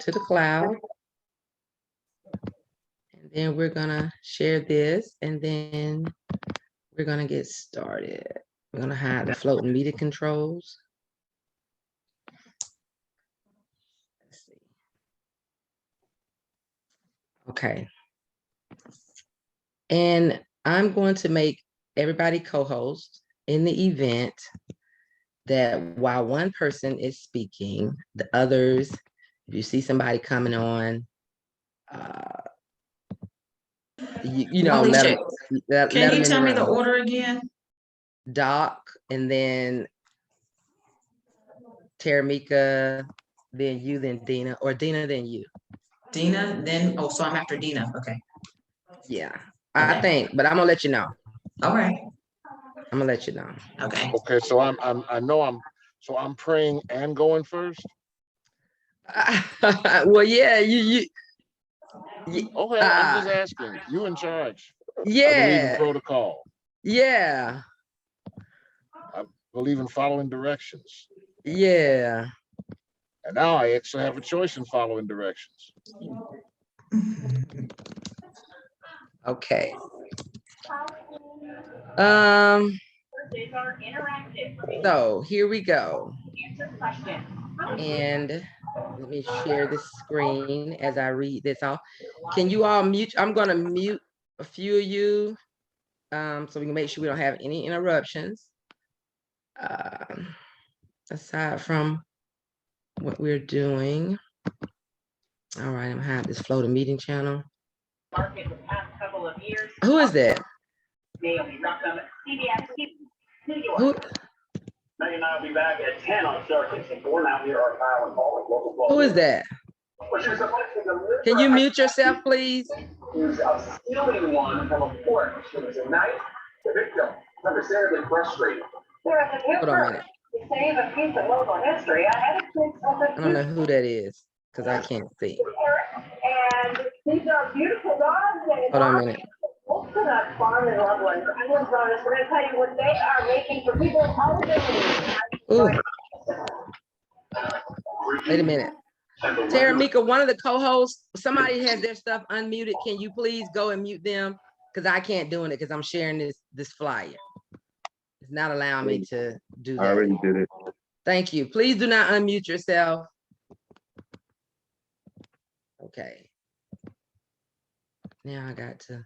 to the cloud. And then we're gonna share this, and then we're gonna get started. We're gonna hide the floating media controls. Let's see. Okay. And I'm going to make everybody co-host in the event that while one person is speaking, the others, if you see somebody coming on, you know, let them, Can you tell me the order again? Doc, and then Terrameka, then you, then Dena, or Dena, then you. Dena, then, oh, so I'm after Dena, okay. Yeah, I think, but I'm gonna let you know. All right. I'm gonna let you know. Okay. Okay, so I'm praying and going first. Well, yeah, you Okay, I'm just asking. You in charge. yeah. I believe in protocol. Yeah. I believe in following directions. Yeah. And now I actually have a choice in following directions. Okay. So here we go. And let me share this screen as I read this off. Can you all mute? I'm gonna mute a few of you so we can make sure we don't have any interruptions. Aside from what we're doing. All right, I'm having this floating meeting channel. Who is that? Who? Who is that? Can you mute yourself, please? Who's stealing one from a port. She was a night. The victim is understandably frustrated. Hold on a minute. To save a piece of local history, I had a kid. I don't know who that is because I can't see. And these are beautiful dogs. Hold on a minute. Farm in Loveland. I was honest. We're gonna tell you what they are making for people all over. Wait a minute. Terrameka, one of the co-hosts, somebody has their stuff unmuted. Can you please go and mute them? Because I can't do it because I'm sharing this flyer. It's not allowing me to do that. I already did it. Thank you. Please do not unmute yourself. Okay. Now I got to.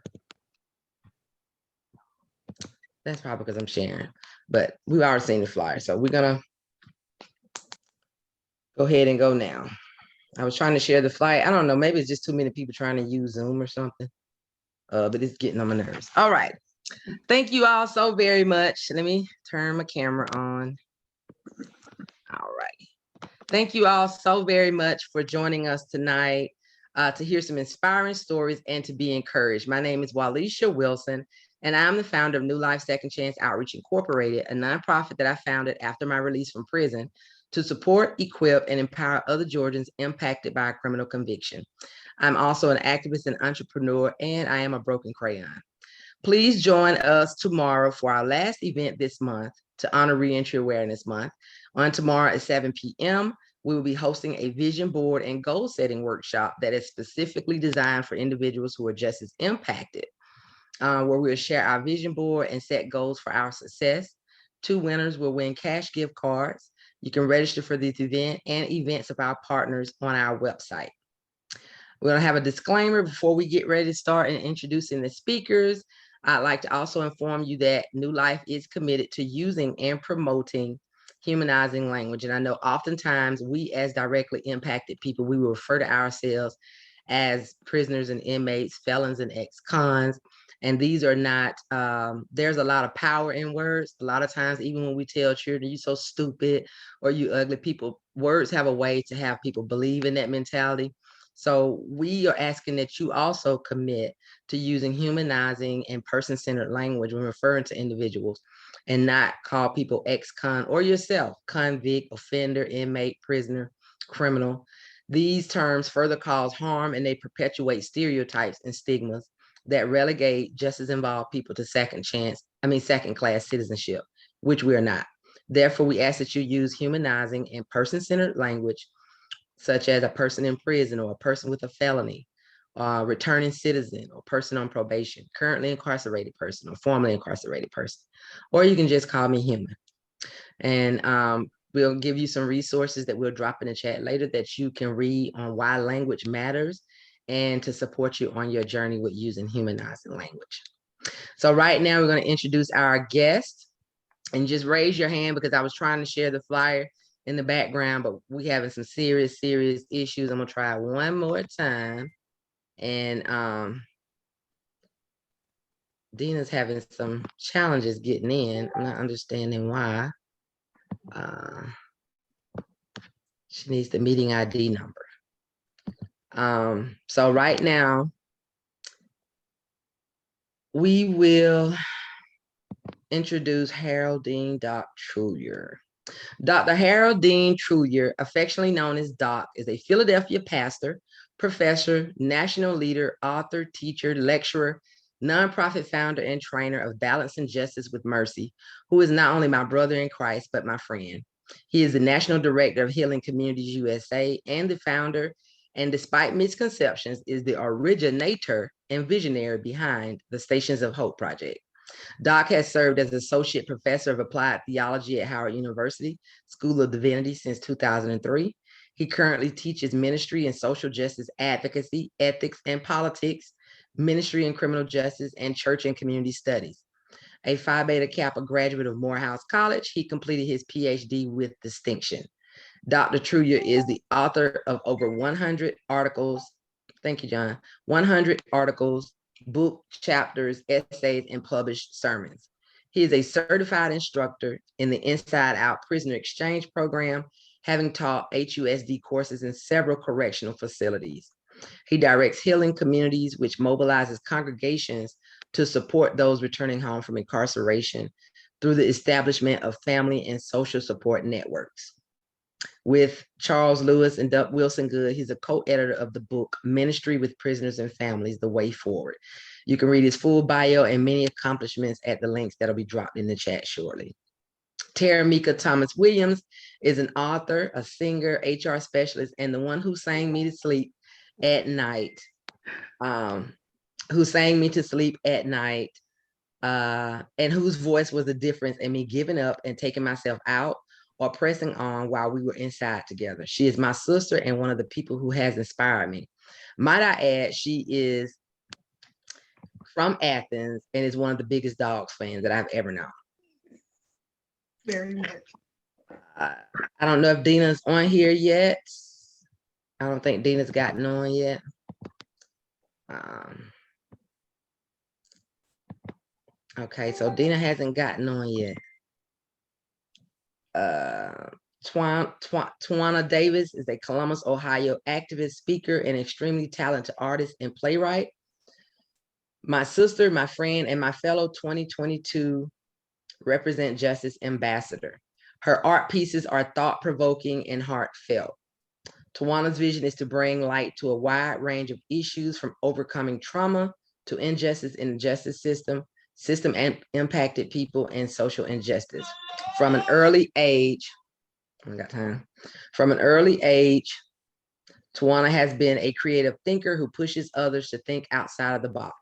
That's probably because I'm sharing, but we've already seen the flyer. So we're gonna go ahead and go now. I was trying to share the flyer. I don't know, maybe it's just too many people trying to use Zoom or something. But it's getting on my nerves. All right. Thank you all so very much. Let me turn my camera on. All right. Thank you all so very much for joining us tonight to hear some inspiring stories and to be encouraged. My name is Walisha Wilson, and I'm the founder of New Life Second Chance Outreach Incorporated, a nonprofit that I founded after my release from prison to support, equip, and empower other Georgians impacted by a criminal conviction. I'm also an activist and entrepreneur, and I am a broken crayon. Please join us tomorrow for our last event this month to honor Reentry Awareness Month. On tomorrow at 7 p.m., we will be hosting a vision board and goal setting workshop that is specifically designed for individuals who are just as impacted, where we'll share our vision board and set goals for our success. 2 winners will win cash gift cards. You can register for this event and events of our partners on our website. We're going to have a disclaimer before we get ready to start and introducing the speakers. I'd like to also inform you that New Life is committed to using and promoting humanizing language. And I know oftentimes we as directly impacted people, we will refer to ourselves as prisoners and inmates, felons and ex-cons. And these are not, there's a lot of power in words. A lot of times, even when we tell children, you so stupid or you ugly, people, words have a way to have people believe in that mentality. So we are asking that you also commit to using humanizing and person-centered language when referring to individuals and not call people ex-con or yourself, convict, offender, inmate, prisoner, criminal. These terms further cause harm and they perpetuate stereotypes and stigmas that relegate justice involved people to second class citizenship, which we are not. Therefore, we ask that you use humanizing and person-centered language such as a person in prison or a person with a felony, returning citizen or person on probation, currently incarcerated person or formerly incarcerated person, or you can just call me human. And we'll give you some resources that we'll drop in the chat later that you can read on why language matters and to support you on your journey with using humanizing language. So right now we're going to introduce our guest, and just raise your hand because I was trying to share the flyer in the background, but we having some serious issues. I'm gonna try one more time. And Dena's having some challenges getting in. I'm not understanding why. She needs the meeting ID number. So right now, we will introduce Harold Dean Doc Trulear. Dr. Harold Dean Trulear, affectionately known as Doc, is a Philadelphia pastor, professor, national leader, author, teacher, lecturer, nonprofit founder, and trainer of Balance and Justice with Mercy, who is not only my brother in Christ, but my friend. He is the national director of Healing Communities USA and the founder, and despite misconceptions, is the originator and visionary behind the Stations of Hope Project. Doc has served as associate professor of applied theology at Howard University School of Divinity since 2003. He currently teaches ministry and social justice advocacy, ethics and politics, ministry and criminal justice, and church and community studies. A Phi Beta Kappa graduate of Morehouse College, he completed his PhD with distinction. Dr. Trulear is the author of over 100 articles. Thank you, John. 100 articles, book chapters, essays, and published sermons. He is a certified instructor in the Inside Out Prisoner Exchange Program, having taught HUSD courses in several correctional facilities. He directs Healing Communities, which mobilizes congregations to support those returning home from incarceration through the establishment of family and social support networks. With Charles Lewis and Doug Wilson Good, he's a co-editor of the book Ministry with Prisoners and Families, The Way Forward. You can read his full bio and many accomplishments at the links that'll be dropped in the chat shortly. Terrameka Thomas Williams is an author, a singer, HR specialist, and the one who sang me to sleep at night, and whose voice was the difference in me giving up and taking myself out or pressing on while we were inside together. She is my sister and one of the people who has inspired me. Might I add, she is from Athens and is one of the biggest Dogs fans that I've ever known. Very much. I don't know if Dena's on here yet. I don't think Dena's gotten on yet. Okay, so Dena hasn't gotten on yet. Twyana Davis is a Columbus, Ohio activist, speaker, and extremely talented artist and playwright. My sister, my friend, and my fellow 2022 Represent Justice ambassador. Her art pieces are thought-provoking and heartfelt. Twyana's vision is to bring light to a wide range of issues, from overcoming trauma to injustice in the justice system and impacted people, and social injustice. From an early age, Twyana has been a creative thinker who pushes others to think outside of the box.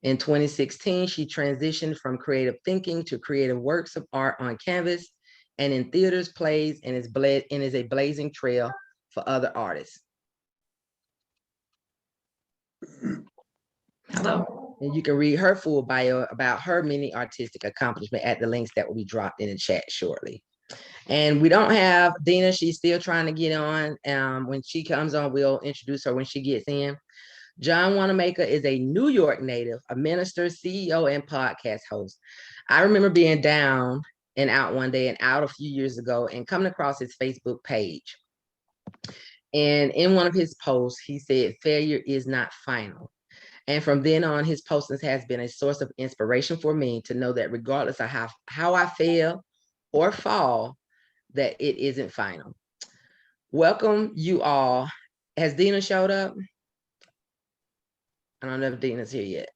In 2016, she transitioned from creative thinking to creative works of art on canvas and in theaters, plays, and is a blazing trail for other artists. Hello. And you can read her full bio about her many artistic accomplishments at the links that will be dropped in the chat shortly. And we don't have Dena. She's still trying to get on. When she comes on, we'll introduce her when she gets in. John Wannamaker is a New York native, a minister, CEO, and podcast host. I remember being down and out one day and out a few years ago and coming across his Facebook page. And in one of his posts, he said, "Failure is not final." And from then on, his postings has been a source of inspiration for me to know that regardless of how I fail or fall, that it isn't final. Welcome you all. Has Dena showed up? I don't know if Dena's here yet.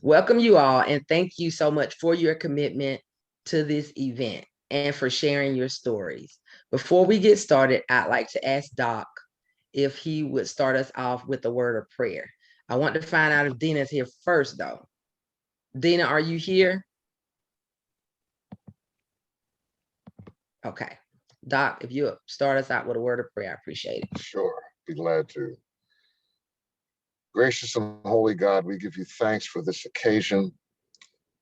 Welcome you all, and thank you so much for your commitment to this event. and for sharing your stories. Before we get started, I'd like to ask Doc if he would start us off with a word of prayer. I want to find out if Dena's here first, though. Dena, are you here? Okay. Doc, if you start us out with a word of prayer, I appreciate it. Sure, be glad to. Gracious and holy God, we give you thanks for this occasion.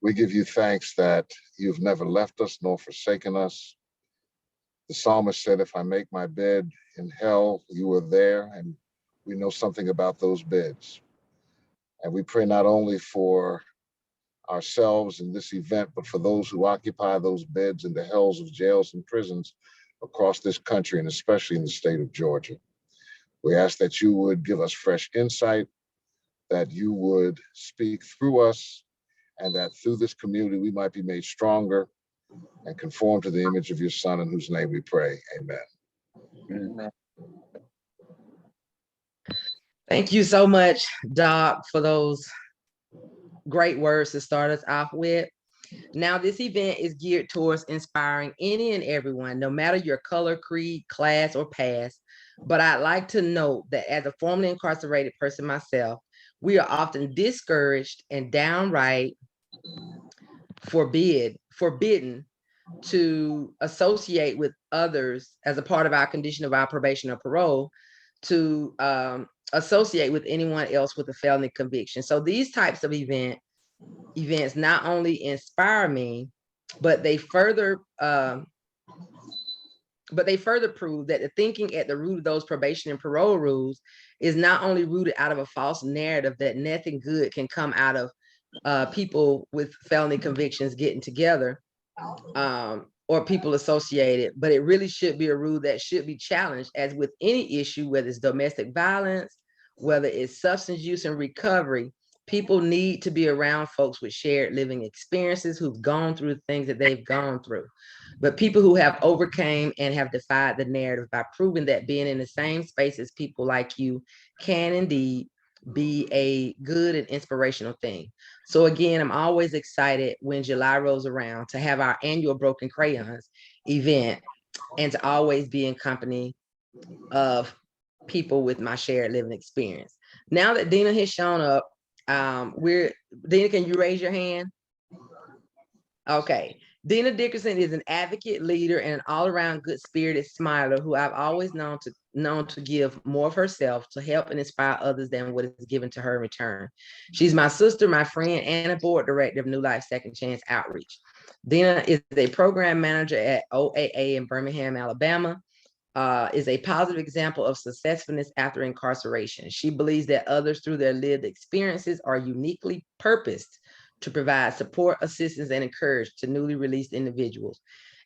We give you thanks that you've never left us nor forsaken us. The psalmist said, if I make my bed in hell, you are there, and we know something about those beds. And we pray not only for ourselves in this event, but for those who occupy those beds in the hells of jails and prisons across this country, and especially in the state of Georgia. We ask that you would give us fresh insight, that you would speak through us, and that through this community we might be made stronger and conform to the image of your Son, in whose name we pray. Amen. Amen. Thank you so much, Doc, for those great words to start us off with. Now, this event is geared towards inspiring any and everyone, no matter your color, creed, class, or past. But I'd like to note that as a formerly incarcerated person myself, we are often discouraged and downright forbidden to associate with others as a part of our condition of our probation or parole, to associate with anyone else with a felony conviction. So these types of events not only inspire me, but they further prove that the thinking at the root of those probation and parole rules is not only rooted out of a false narrative that nothing good can come out of people with felony convictions getting together, or people associated, but it really should be a rule that should be challenged, as with any issue, whether it's domestic violence, whether it's substance use and recovery. People need to be around folks with shared living experiences who've gone through the things that they've gone through, but people who have overcame and have defied the narrative by proving that being in the same space as people like you can indeed be a good and inspirational thing. So again, I'm always excited when July rolls around to have our annual Broken Crayons event, and to always be in company of people with my shared living experience. Now that Dena has shown up, Dena, can you raise your hand? Okay. Dena Dickerson is an advocate, leader, and an all-around good-spirited smiler who I've always known to give more of herself to help and inspire others than what is given to her in return. She's my sister, my friend, and a board director of NewLife-Second Chance Outreach. Dena is a program manager at OAA in Birmingham, Alabama. Is a positive example of successfulness after incarceration. She believes that others, through their lived experiences, are uniquely purposed to provide support, assistance, and encouragement to newly released individuals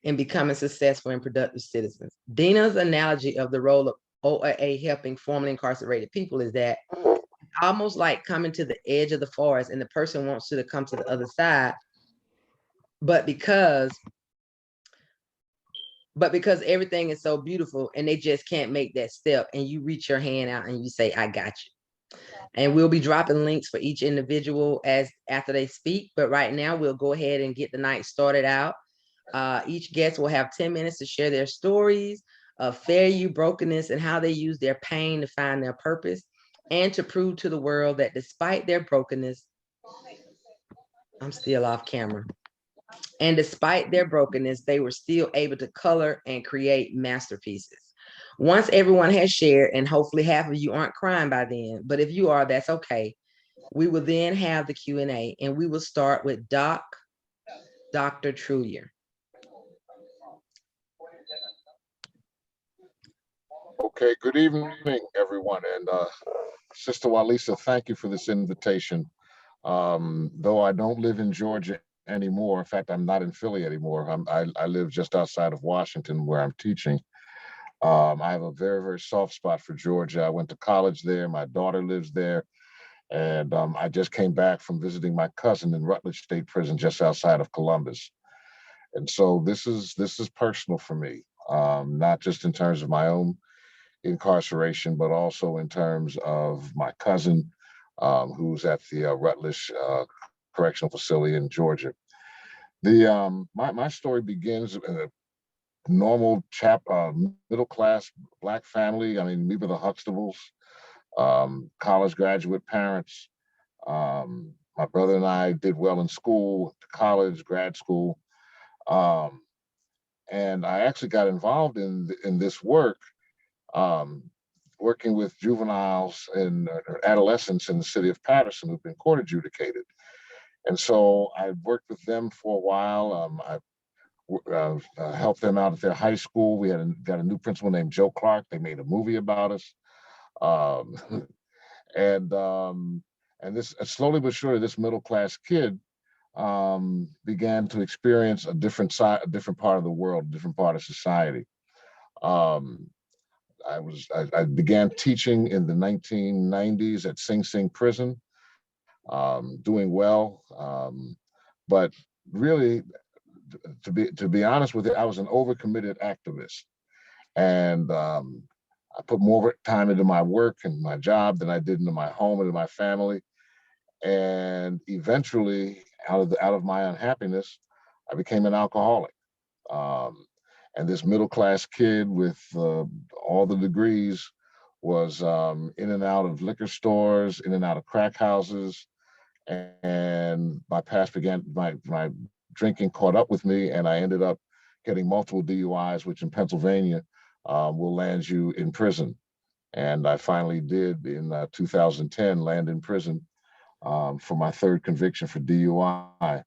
in becoming successful and productive citizens. Dena's analogy of the role of OAA helping formerly incarcerated people is that it's almost like coming to the edge of the forest and the person wants you to come to the other side, but because everything is so beautiful and they just can't make that step, and you reach your hand out and you say, I got you. And we'll be dropping links for each individual after they speak. But right now we'll go ahead and get the night started out. Each guest will have 10 minutes to share their stories of failure, brokenness, and how they use their pain to find their purpose, and to prove to the world that despite their brokenness, I'm still off camera. And despite their brokenness, they were still able to color and create masterpieces. Once everyone has shared, and hopefully half of you aren't crying by then, but if you are, that's okay. We will then have the Q&A, and we will start with Dr. Trulear. Okay, good evening, everyone. And Sister Walisa, thank you for this invitation. Though I don't live in Georgia anymore, in fact, I'm not in Philly anymore. I live just outside of Washington, where I'm teaching. I have a very, very soft spot for Georgia. I went to college there. My daughter lives there. And I just came back from visiting my cousin in Rutledge State Prison, just outside of Columbus. And so this is personal for me, not just in terms of my own incarceration, but also in terms of my cousin, who's at the Rutledge Correctional Facility in Georgia. My story begins in a normal middle class Black family. I mean, we were the Huxtables, college graduate parents. My brother and I did well in school, college, grad school. Um, and I actually got involved in this work, um, working with juveniles and adolescents in the city of Patterson who've been court adjudicated. And so I worked with them for a while. I helped them out at their high school. We got a new principal named Joe Clark. They made a movie about us. Um, and this slowly but surely, this middle class kid began to experience a different side, a different part of the world, a different part of society. Um, I began teaching in the 1990s at Sing Sing Prison, doing well, but really, to be honest with you, I was an overcommitted activist, and I put more time into my work and my job than I did into my home and my family. And eventually, out of my unhappiness, I became an alcoholic. Um, and this middle class kid with all the degrees was in and out of liquor stores, in and out of crack houses, and my drinking caught up with me, and I ended up getting multiple DUIs, which in Pennsylvania will land you in prison. And I finally did in 2010 land in prison for my third conviction for DUI.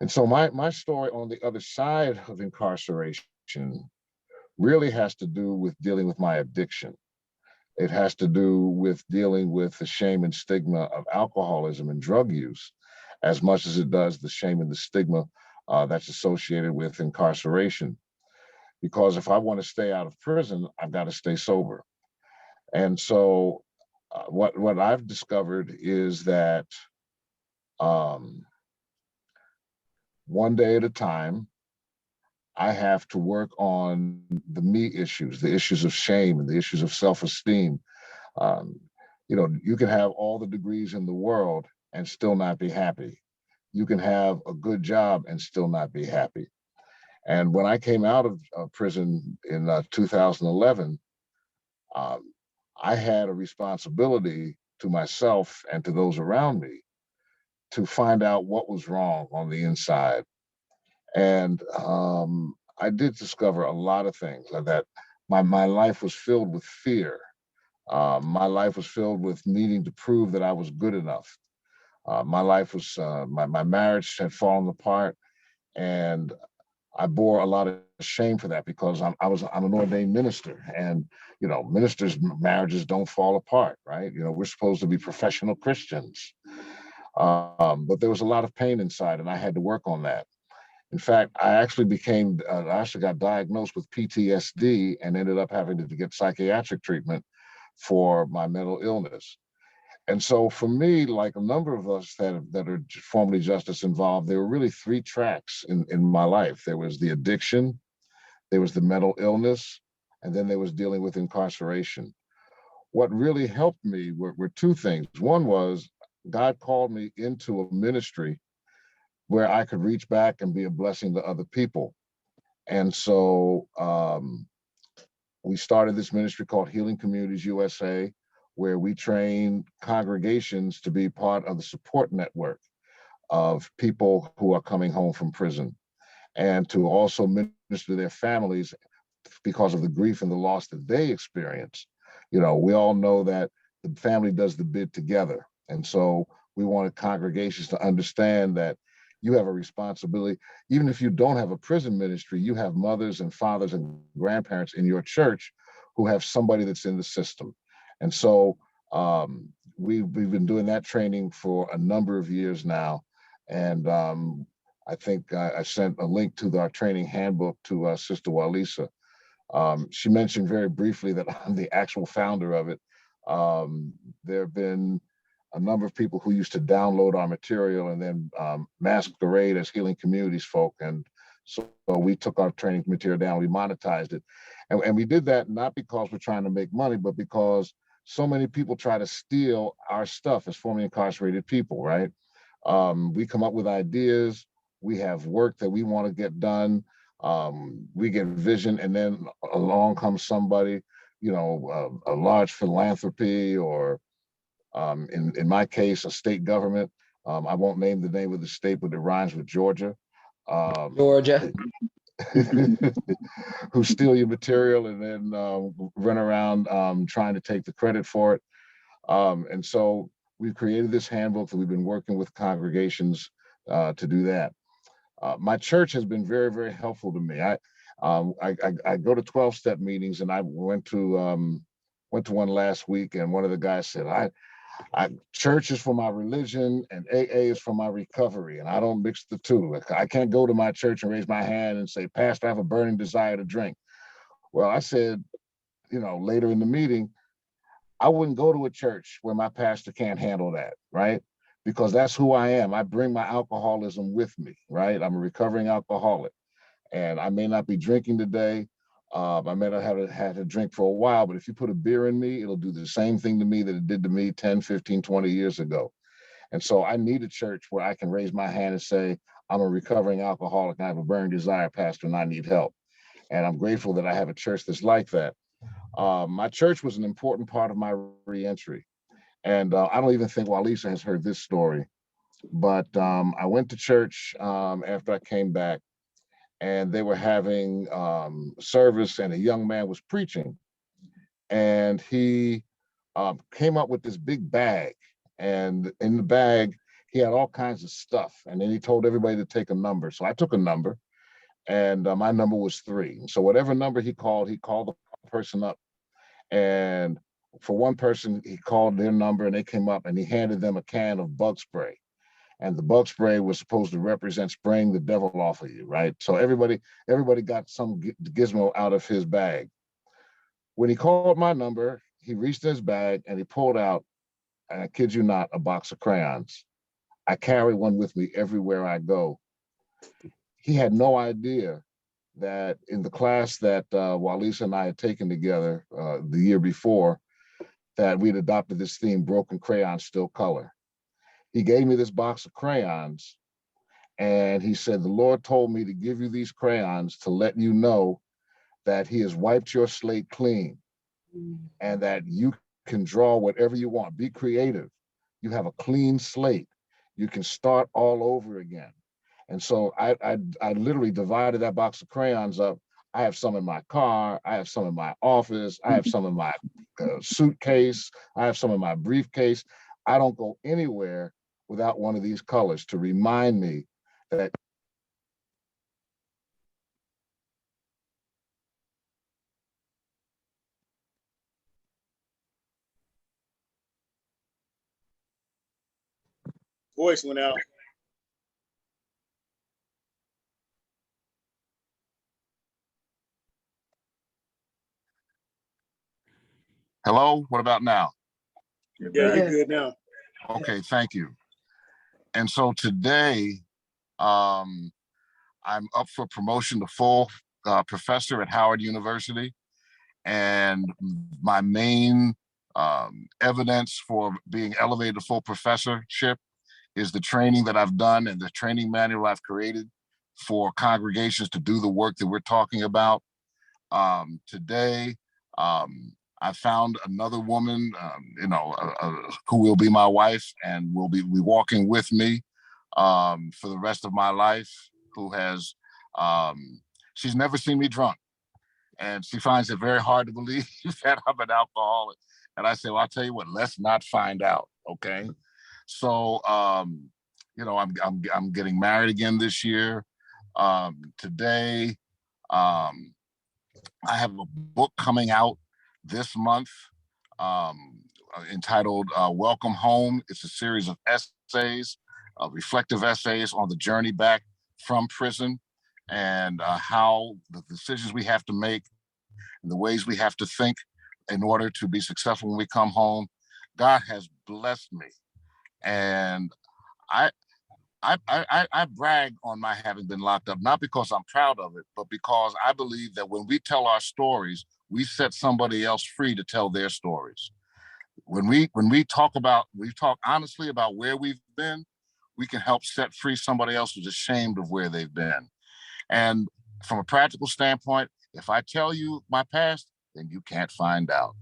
And so my story on the other side of incarceration really has to do with dealing with my addiction. It has to do with dealing with the shame and stigma of alcoholism and drug use, as much as it does the shame and the stigma that's associated with incarceration. Because if I want to stay out of prison, I've got to stay sober. And so what I've discovered is that um, one day at a time, I have to work on the me issues, the issues of shame and the issues of self-esteem. Um, you can have all the degrees in the world and still not be happy. You can have a good job and still not be happy. And when I came out of prison in 2011, um, I had a responsibility to myself and to those around me to find out what was wrong on the inside. And I did discover a lot of things that my life was filled with fear. My life was filled with needing to prove that I was good enough. My life was, my marriage had fallen apart, and I bore a lot of shame for that because I'm an ordained minister, and ministers' marriages don't fall apart, right? We're supposed to be professional Christians, but there was a lot of pain inside, and I had to work on that. In fact, I actually got diagnosed with PTSD and ended up having to get psychiatric treatment for my mental illness. And so for me, like a number of us that are formerly justice involved, there were really three tracks in my life. There was the addiction, there was the mental illness, and then there was dealing with incarceration. What really helped me were two things. One was God called me into a ministry where I could reach back and be a blessing to other people. And so we started this ministry called Healing Communities USA, where we train congregations to be part of the support network of people who are coming home from prison, and to also minister to their families because of the grief and the loss that they experience. We all know that the family does the bid together. And so we wanted congregations to understand that you have a responsibility. Even if you don't have a prison ministry, you have mothers and fathers and grandparents in your church who have somebody that's in the system. And so we've been doing that training for a number of years now. And I think I sent a link to our training handbook to Sister Walisa. She mentioned very briefly that I'm the actual founder of it. There have been a number of people who used to download our material and then masquerade as Healing Communities folk. And so we took our training material down, we monetized it. And we did that not because we're trying to make money, but because so many people try to steal our stuff as formerly incarcerated people, right? We come up with ideas, We have work that we want to get done. We get vision, and then along comes somebody, you know, a large philanthropy, or in my case, a state government. I won't name the name of the state, but it rhymes with Georgia. Georgia. Who steal your material and then run around trying to take the credit for it. And so we've created this handbook that we've been working with congregations to do that. My church has been very, very helpful to me. I go to 12-step meetings, and I went to one last week, and one of the guys said, church is for my religion and AA is for my recovery, and I don't mix the two. I can't go to my church and raise my hand and say, Pastor, I have a burning desire to drink. Well, I said, you know, later in the meeting, I wouldn't go to a church where my pastor can't handle that, right? Because that's who I am. I bring my alcoholism with me, right? I'm a recovering alcoholic, and I may not be drinking today. I may not have had a drink for a while, but if you put a beer in me, it'll do the same thing to me that it did to me 10, 15, 20 years ago. And so I need a church where I can raise my hand and say, I'm a recovering alcoholic, and I have a burning desire, Pastor, and I need help. And I'm grateful that I have a church that's like that. My church was an important part of my reentry. And I don't even think Walisa has heard this story, but I went to church after I came back, and they were having service, and a young man was preaching, and he came up with this big bag, and in the bag he had all kinds of stuff, and then he told everybody to take a number. So I took a number, and my number was 3. So whatever number he called the person up, and for one person he called their number, and they came up, and he handed them a can of bug spray. And the bug spray was supposed to represent spraying the devil off of you, right? So everybody got some gizmo out of his bag. When he called my number, he reached in his bag and he pulled out, and I kid you not, a box of crayons. I carry one with me everywhere I go. He had no idea that in the class that Walisa and I had taken together the year before, that we'd adopted this theme, Broken Crayons Still Color. He gave me this box of crayons, and he said, the Lord told me to give you these crayons to let you know that he has wiped your slate clean, and that you can draw whatever you want. Be creative. You have a clean slate. You can start all over again. And so I literally divided that box of crayons up. I have some in my car. I have some in my office. I have some in my suitcase. I have some in my briefcase. I don't go anywhere without one of these colors to remind me that Voice went out. hello, what about now? Yeah, you're good now. Okay, thank you. And so today, I'm up for promotion to full professor at Howard University. And my main evidence for being elevated to full professorship is the training that I've done and the training manual I've created for congregations to do the work that we're talking about. Today, I found another woman, who will be my wife and will be walking with me for the rest of my life, who has, she's never seen me drunk. And she finds it very hard to believe that I'm an alcoholic. And I say, well, I'll tell you what, let's not find out, okay? So, I'm getting married again this year. Today, I have a book coming out this month entitled Welcome Home. It's a series of essays, reflective essays on the journey back from prison, and how the decisions we have to make and the ways we have to think in order to be successful when we come home. God has blessed me. And I brag on my having been locked up, not because I'm proud of it, but because I believe that when we tell our stories, we set somebody else free to tell their stories. When we talk honestly about where we've been, we can help set free somebody else who's ashamed of where they've been. And from a practical standpoint, if I tell you my past, then you can't find out.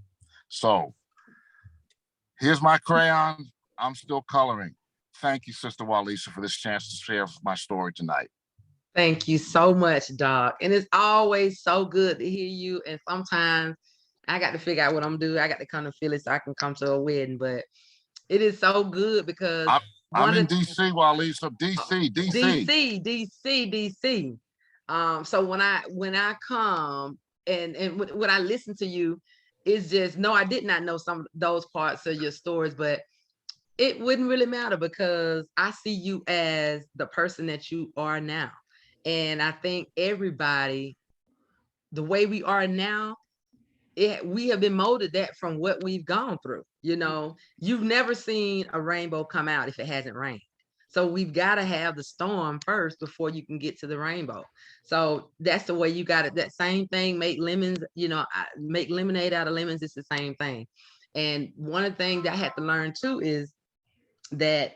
So here's my crayon. I'm still coloring. Thank you, Sister Walisha, for this chance to share my story tonight. Thank you so much, Doc. And it's always so good to hear you. And sometimes I got to figure out what I'm doing. I got to come to Philly so I can come to a wedding. But it is so good because I'm in DC, Walisha. DC. So when I come and when I listen to you, it's just, no, I did not know some of those parts of your stories, but it wouldn't really matter because I see you as the person that you are now. And I think everybody, the way we are now, we have been molded that from what we've gone through. You know, you've never seen a rainbow come out if it hasn't rained. So we've got to have the storm first before you can get to the rainbow. So that's the way you got it. That same thing, make lemons, make lemonade out of lemons. It's the same thing. And one of the things that I had to learn too is that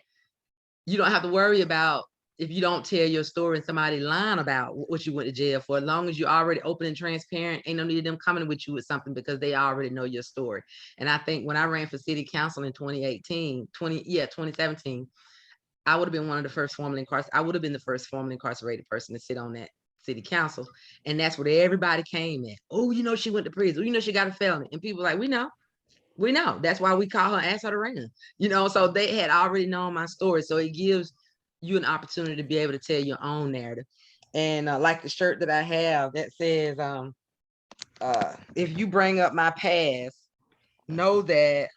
you don't have to worry about if you don't tell your story and somebody lying about what you went to jail for. As long as you're already open and transparent, ain't no need of them coming with you with something because they already know your story. And I think when I ran for city council in 2017, I would have been one of the first formerly incarcerated. I would have been the first formerly incarcerated person to sit on that city council. And that's where everybody came in. Oh, she went to prison. Oh, she got a felony. And people like, we know. That's why we call her, ask her to run. So they had already known my story. So it gives you an opportunity to be able to tell your own narrative. And like the shirt that I have that says, if you bring up my past, know that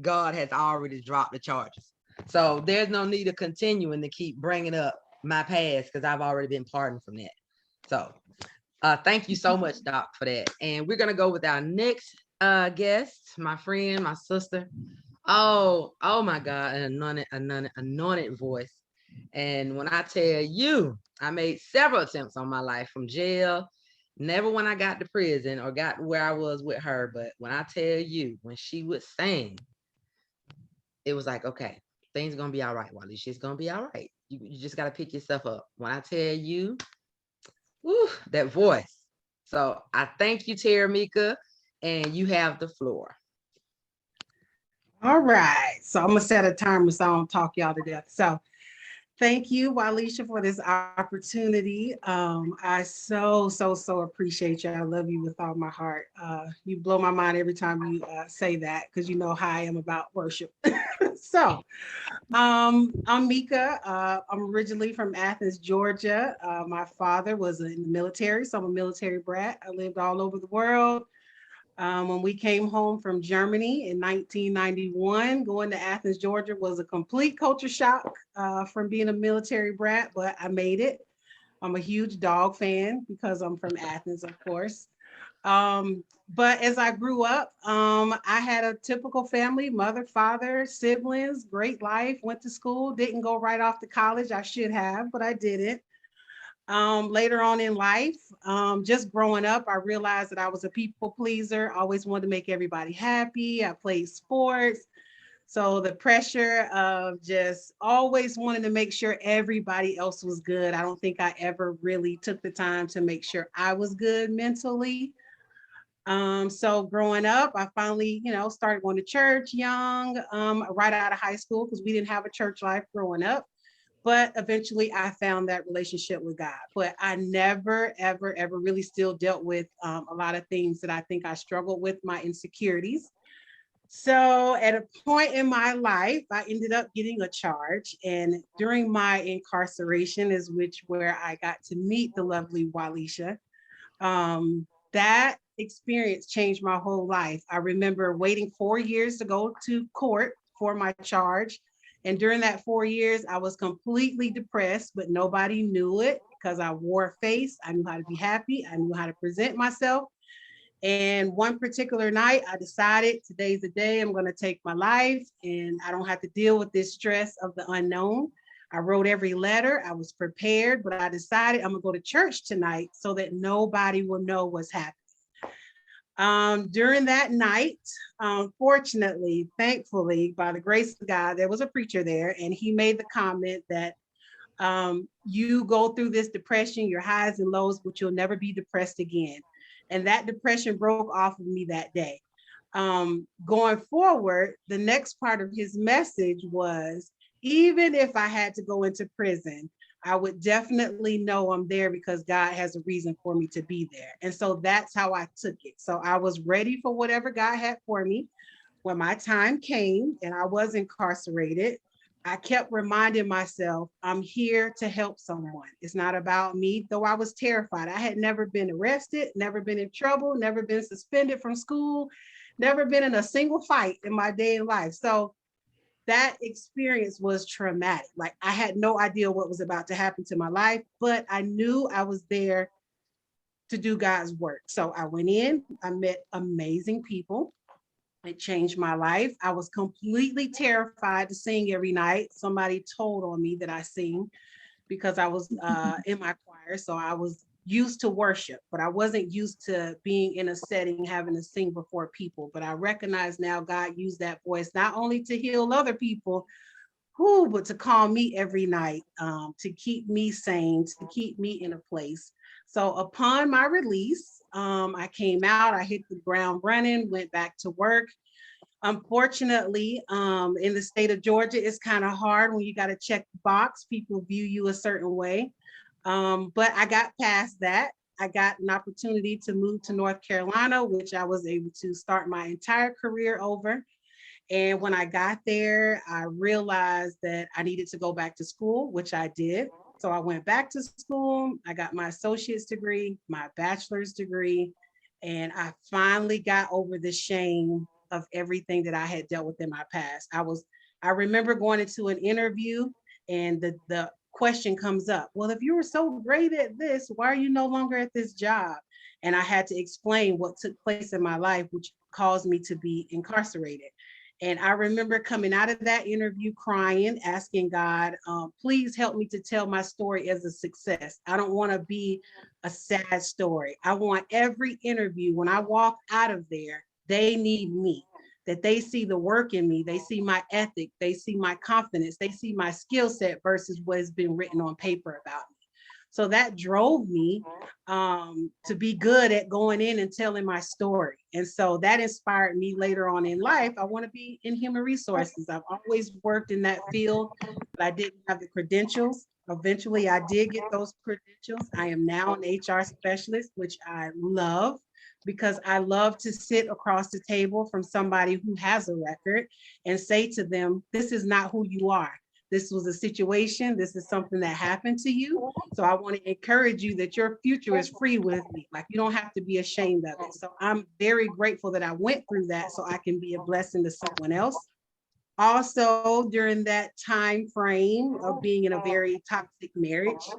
God has already dropped the charges. So there's no need of continuing to keep bringing up my past because I've already been pardoned from that. So thank you so much, Doc, for that. And we're going to go with our next guest, my friend, my sister. Oh my God, an anointed voice. And when I tell you, I made several attempts on my life from jail, never when I got to prison or got where I was with her. But when I tell you, when she would sing, it was like, okay, things are going to be all right, Walisha. It's going to be all right. You just got to pick yourself up. When I tell you, whew, that voice. So I thank you, Terrameka, and you have the floor. All right, so I'm gonna set a timer so I don't talk y'all to death. So thank you, Walisha, for this opportunity. I so appreciate you. I love you with all my heart. You blow my mind every time you say that because you know how I am about worship. So I'm Mika. I'm originally from Athens, Georgia. My father was in the military, so I'm a military brat. I lived all over the world. When we came home from Germany in 1991, going to Athens, Georgia was a complete culture shock from being a military brat, but I made it. I'm a huge dog fan because I'm from Athens, of course. But as I grew up, I had a typical family, mother, father, siblings, great life, went to school, didn't go right off to college. I should have, but I didn't. Later on in life, just growing up, I realized that I was a people pleaser, always wanted to make everybody happy. I played sports. So the pressure of just always wanting to make sure everybody else was good. I don't think I ever really took the time to make sure I was good mentally. So growing up, I finally, started going to church young, right out of high school, because we didn't have a church life growing up. But eventually I found that relationship with God. But I never, ever really still dealt with a lot of things that I think I struggled with, my insecurities. So at a point in my life, I ended up getting a charge. And during my incarceration is where I got to meet the lovely Walisha. That experience changed my whole life. I remember waiting 4 years to go to court for my charge. And during that 4 years, I was completely depressed, but nobody knew it because I wore a face. I knew how to be happy. I knew how to present myself. And one particular night, I decided today's the day I'm going to take my life and I don't have to deal with this stress of the unknown. I wrote every letter. I was prepared, but I decided I'm going to go to church tonight so that nobody will know what's happening. During that night, fortunately, thankfully, by the grace of God, there was a preacher there, and he made the comment that you go through this depression, your highs and lows, but you'll never be depressed again. And that depression broke off of me that day. Going forward, the next part of his message was, even if I had to go into prison, I would definitely know I'm there because God has a reason for me to be there. And so that's how I took it. So I was ready for whatever God had for me. When my time came and I was incarcerated, I kept reminding myself, I'm here to help someone. It's not about me, though I was terrified. I had never been arrested, never been in trouble, never been suspended from school, never been in a single fight in my day in life. So that experience was traumatic. Like, I had no idea what was about to happen to my life, but I knew I was there to do God's work. So I went in, I met amazing people. It changed my life. I was completely terrified to sing every night. Somebody told on me that I sing because I was in my choir. So I was used to worship, but I wasn't used to being in a setting, having to sing before people. But I recognize now God used that voice not only to heal other people, but to calm me every night, to keep me sane, to keep me in a place. So upon my release, I came out, I hit the ground running, went back to work. Unfortunately, in the state of Georgia, it's kind of hard when you got to check the box. People view you a certain way. But I got past that. I got an opportunity to move to North Carolina, which I was able to start my entire career over. And when I got there, I realized that I needed to go back to school, which I did. So I went back to school. I got my associate's degree, my bachelor's degree, and I finally got over the shame of everything that I had dealt with in my past. I remember going into an interview and the question comes up, well, if you were so great at this, why are you no longer at this job? And I had to explain what took place in my life, which caused me to be incarcerated. And I remember coming out of that interview crying, asking God, please help me to tell my story as a success. I don't want to be a sad story. I want every interview, when I walk out of there, they need me, that they see the work in me. They see my ethic. They see my confidence. They see my skill set versus what has been written on paper about me. So that drove me to be good at going in and telling my story. And so that inspired me later on in life. I want to be in human resources. I've always worked in that field, but I didn't have the credentials. Eventually, I did get those credentials. I am now an HR specialist, which I love because I love to sit across the table from somebody who has a record and say to them, this is not who you are. This was a situation. This is something that happened to you. So I want to encourage you that your future is free with me. Like, you don't have to be ashamed of it. So I'm very grateful that I went through that so I can be a blessing to someone else. Also, during that time frame of being in a very toxic marriage,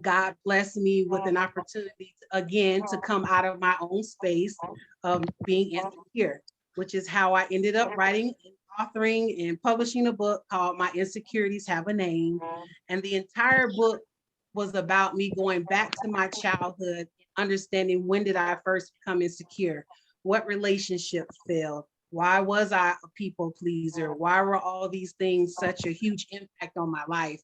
God blessed me with an opportunity again to come out of my own space of being insecure, which is how I ended up writing, authoring, and publishing a book called My Insecurities Have a Name. And the entire book was about me going back to my childhood, understanding when did I first become insecure, what relationships failed, why was I a people pleaser, why were all these things such a huge impact on my life.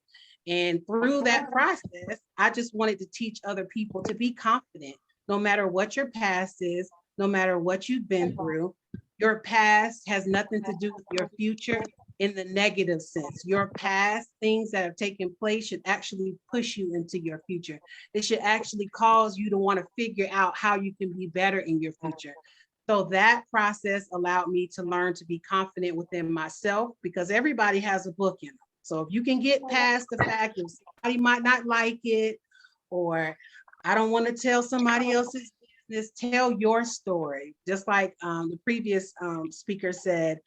And through that process, I just wanted to teach other people to be confident, no matter what your past is, no matter what you've been through. Your past has nothing to do with your future in the negative sense. Your past, things that have taken place, should actually push you into your future. It should actually cause you to want to figure out how you can be better in your future. So that process allowed me to learn to be confident within myself, because everybody has a book in them. So if you can get past the fact that somebody might not like it, or I don't want to tell somebody else's business, tell your story. Just like the previous speaker said,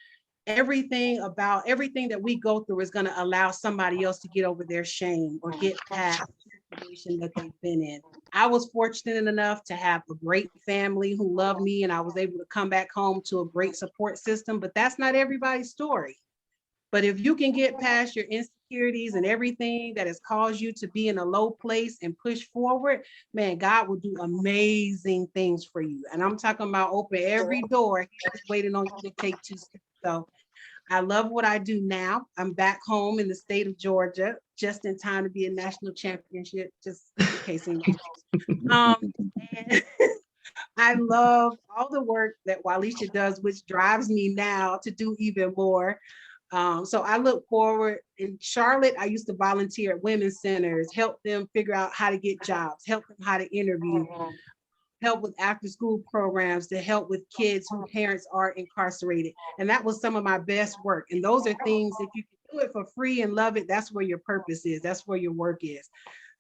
everything that we go through is going to allow somebody else to get over their shame or get past the situation that they've been in. I was fortunate enough to have a great family who loved me, and I was able to come back home to a great support system, but that's not everybody's story. But if you can get past your insecurities insecurities and everything that has caused you to be in a low place and push forward, man, God will do amazing things for you. And I'm talking about open every door. He's just waiting on you to take 2 steps. So I love what I do now. I'm back home in the state of Georgia, just in time to be a national championship, just in case anybody knows. And I love all the work that Walisha does, which drives me now to do even more. So I look forward. In Charlotte, I used to volunteer at women's centers, help them figure out how to get jobs, help them how to interview, help with after school programs to help with kids whose parents are incarcerated. And that was some of my best work. And those are things, if you can do it for free and love it, that's where your purpose is. That's where your work is.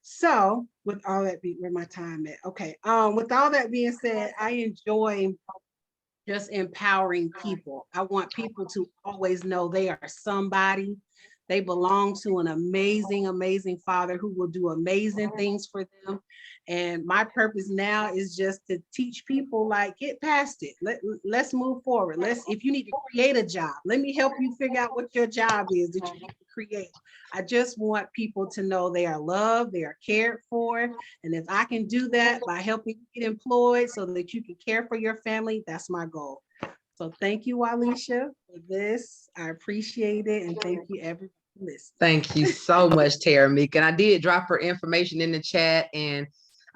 So with all that being, where my time at? Okay. With all that being said, I enjoy just empowering people. I want people to always know they are somebody. They belong to an amazing, amazing Father who will do amazing things for them. And my purpose now is just to teach people, like, get past it. Let's move forward. If you need to create a job, let me help you figure out what your job is that you need to create. I just want people to know they are loved, they are cared for. And if I can do that by helping you get employed so that you can care for your family, that's my goal. So thank you, Walisha, for this. I appreciate it. And thank you, everyone. Thank you so much, Terrameka. And I did drop her information in the chat. And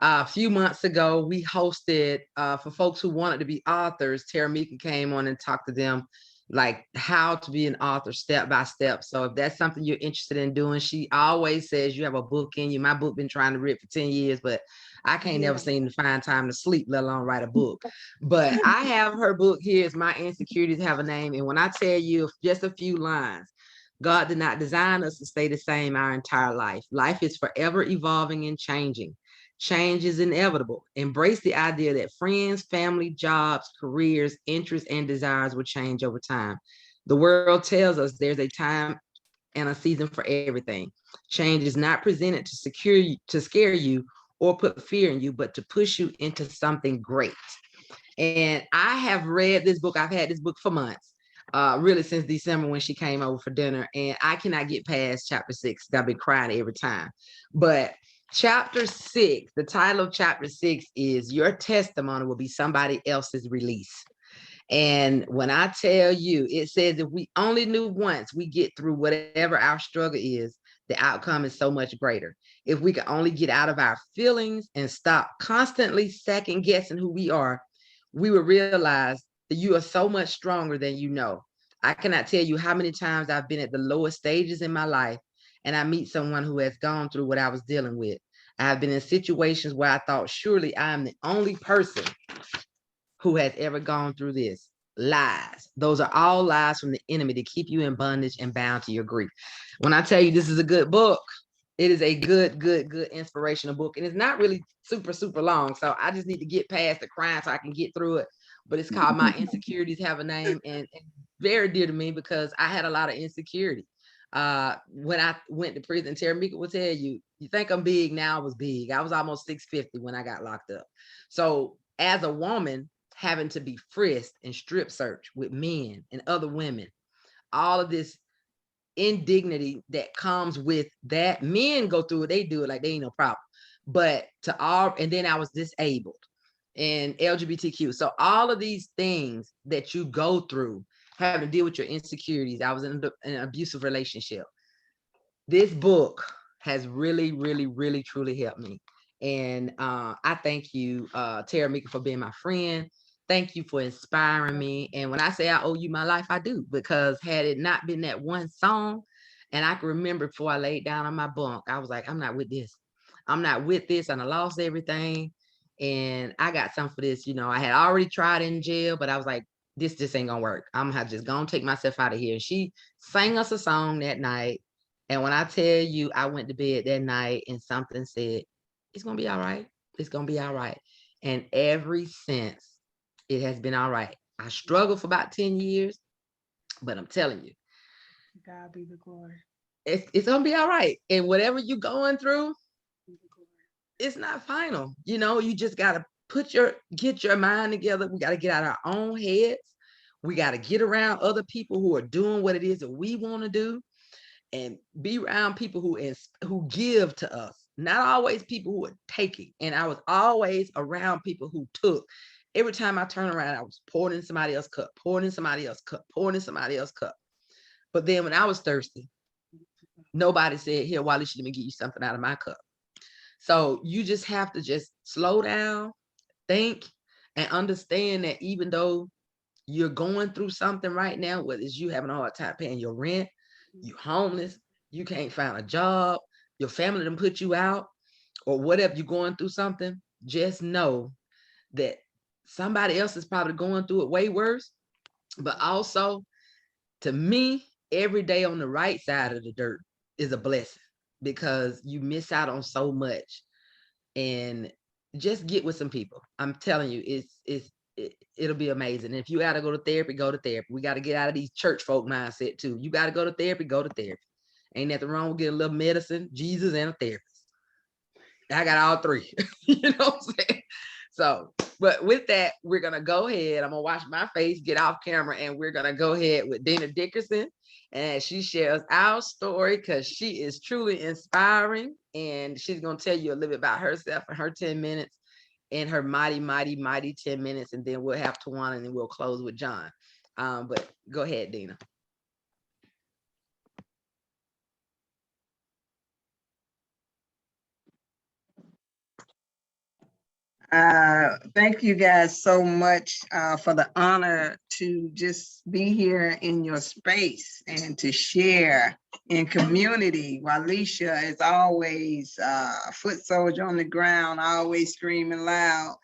a few months ago, we hosted for folks who wanted to be authors. Terrameka came on and talked to them like how to be an author step by step. So if that's something you're interested in doing, she always says you have a book in you. My book been trying to read for 10 years, but I can't never seem to find time to sleep, let alone write a book. But I have her book here. It's My Insecurities Have a Name. And when I tell you just a few lines, God did not design us to stay the same our entire life. Life is forever evolving and changing. Change is inevitable. Embrace the idea that friends, family, jobs, careers, interests, and desires will change over time. The world tells us there's a time and a season for everything. Change is not presented to scare you or put fear in you, but to push you into something great. And I have read this book. I've had this book for months. Really since December when she came over for dinner, and I cannot get past chapter 6. I've been crying every time. But chapter 6, the title of chapter 6 is Your Testimony Will Be Somebody Else's Release. And when I tell you, it says if we only knew once we get through whatever our struggle is, the outcome is so much greater. If we could only get out of our feelings and stop constantly second guessing who we are, we would realize that you are so much stronger than you know. I cannot tell you how many times I've been at the lowest stages in my life and I meet someone who has gone through what I was dealing with. I have been in situations where I thought surely I am the only person who has ever gone through this. Lies. Those are all lies from the enemy to keep you in bondage and bound to your grief. When I tell you this is a good book, it is a good inspirational book. And it's not really super long. So I just need to get past the crying so I can get through it. But it's called My Insecurities Have a Name, and very dear to me because I had a lot of insecurity. When I went to prison, Terrameka will tell you, you think I'm big, now I was big. I was almost 6'50" when I got locked up. So as a woman, having to be frisked and strip searched with men and other women, all of this indignity that comes with that, men go through it, they do it like they ain't no problem. But and then I was disabled and LGBTQ. So all of these things that you go through, having to deal with your insecurities. I was in an abusive relationship. This book has really truly helped me. And I thank you, Terrameka, for being my friend. Thank you for inspiring me. And when I say I owe you my life, I do, because had it not been that one song, and I can remember before I laid down on my bunk, I was like, I'm not with this. I'm not with this. And I lost everything. And I got something for this. You know, I had already tried in jail, but I was like, this just ain't gonna work. I'm just gonna take myself out of here. And she sang us a song that night. And when I tell you, I went to bed that night and something said, it's gonna be all right. It's gonna be all right. And ever since, it has been all right. I struggled for about 10 years, but I'm telling you, God be the glory. It's gonna be all right. And whatever you're going through, it's not final. You know, you just gotta get your mind together. We gotta get out of our own heads. We gotta get around other people who are doing what it is that we want to do. and be around people who give to us, not always people who are taking. And I was always around people who took. Every time I turned around, I was pouring in somebody else's cup, pouring in somebody else's cup, pouring in somebody else's cup. But then when I was thirsty, nobody said, here, Wally, let me give you something out of my cup. So you just have to just slow down, think, and understand that even though you're going through something right now, whether it's you having a hard time paying your rent, you homeless, you can't find a job, your family done put you out, or whatever, you're going through something, just know that somebody else is probably going through it way worse. But also, to me, every day on the right side of the dirt is a blessing, because you miss out on so much. And just get with some people. I'm telling you, it'll be amazing. And if you gotta go to therapy, go to therapy. We got to get out of these church folk mindset too. You got to go to therapy, go to therapy. Ain't nothing wrong with getting a little medicine, Jesus, and a therapist. I got all three. You know what I'm saying? So, but with that, we're gonna go ahead. I'm gonna wash my face, get off camera, and we're gonna go ahead with Dena Dickerson, and she shares our story because she is truly inspiring, and she's gonna tell you a little bit about herself in her 10 minutes, in her mighty, mighty, mighty 10 minutes, and then we'll have Twyana, and then we'll close with John. But go ahead, Dena. Thank you guys so much for the honor to just be here in your space and to share in community. Walisha is always a foot soldier on the ground, always screaming loud,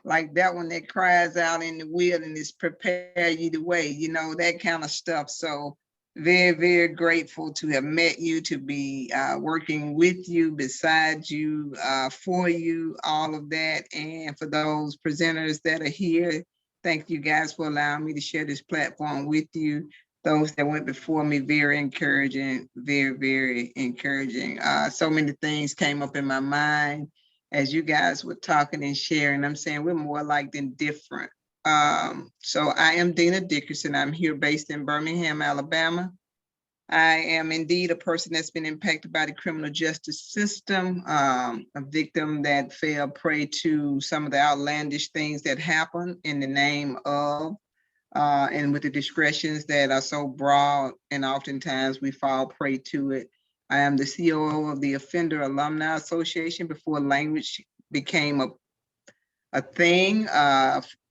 like that one that cries out in the wilderness, prepare you the way, you know, that kind of stuff. So very, very grateful to have met you, to be working with you, beside you, for you, all of that. And for those presenters that are here, thank you guys for allowing me to share this platform with you. Those that went before me, very encouraging, very, very encouraging. So many things came up in my mind as you guys were talking and sharing. I'm saying we're more alike than different. So I am Dena Dickerson. I'm here based in Birmingham, Alabama. I am indeed a person that's been impacted by the criminal justice system, a victim that fell prey to some of the outlandish things that happen in the name of, and with the discretions that are so broad, and oftentimes we fall prey to it. I am the COO of the Offender Alumni Association before language became a thing.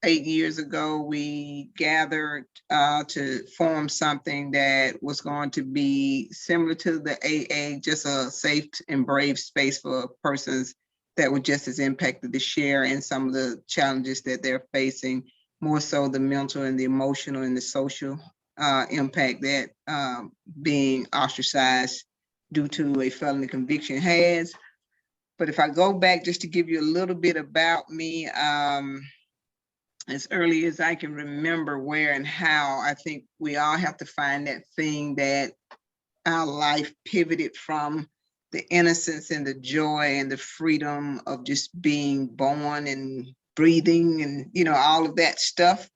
8 years ago, we gathered to form something that was going to be similar to the AA, just a safe and brave space for persons that were just as impacted to share in some of the challenges that they're facing, more so the mental and the emotional and the social impact that being ostracized due to a felony conviction has. But if I go back just to give you a little bit about me, as early as I can remember where and how, I think we all have to find that thing that our life pivoted from the innocence and the joy and the freedom of just being born and breathing and, you know, all of that stuff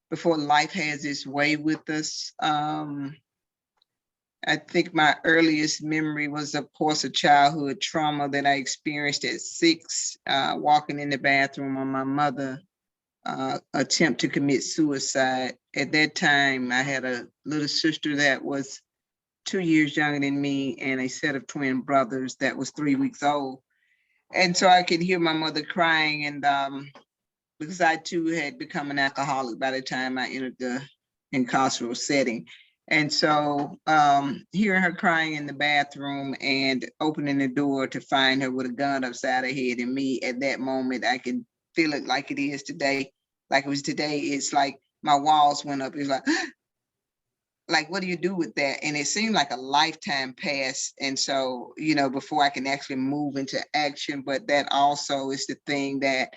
before life has its way with us. I think my earliest memory was, of course, a childhood trauma that I experienced at 6, walking in the bathroom on my mother attempt to commit suicide. At that time, I had a little sister that was 2 years younger than me and a set of twin brothers that was 3 weeks old. And so I could hear my mother crying, and because I too had become an alcoholic by the time I entered the incarcerated setting. And so hearing her crying in the bathroom and opening the door to find her with a gun upside her head, and me at that moment, I can feel it like it is today. Like it was today, it's like my walls went up. It was like, what do you do with that? And it seemed like a lifetime passed. And so, you know, before I can actually move into action, but that also is the thing that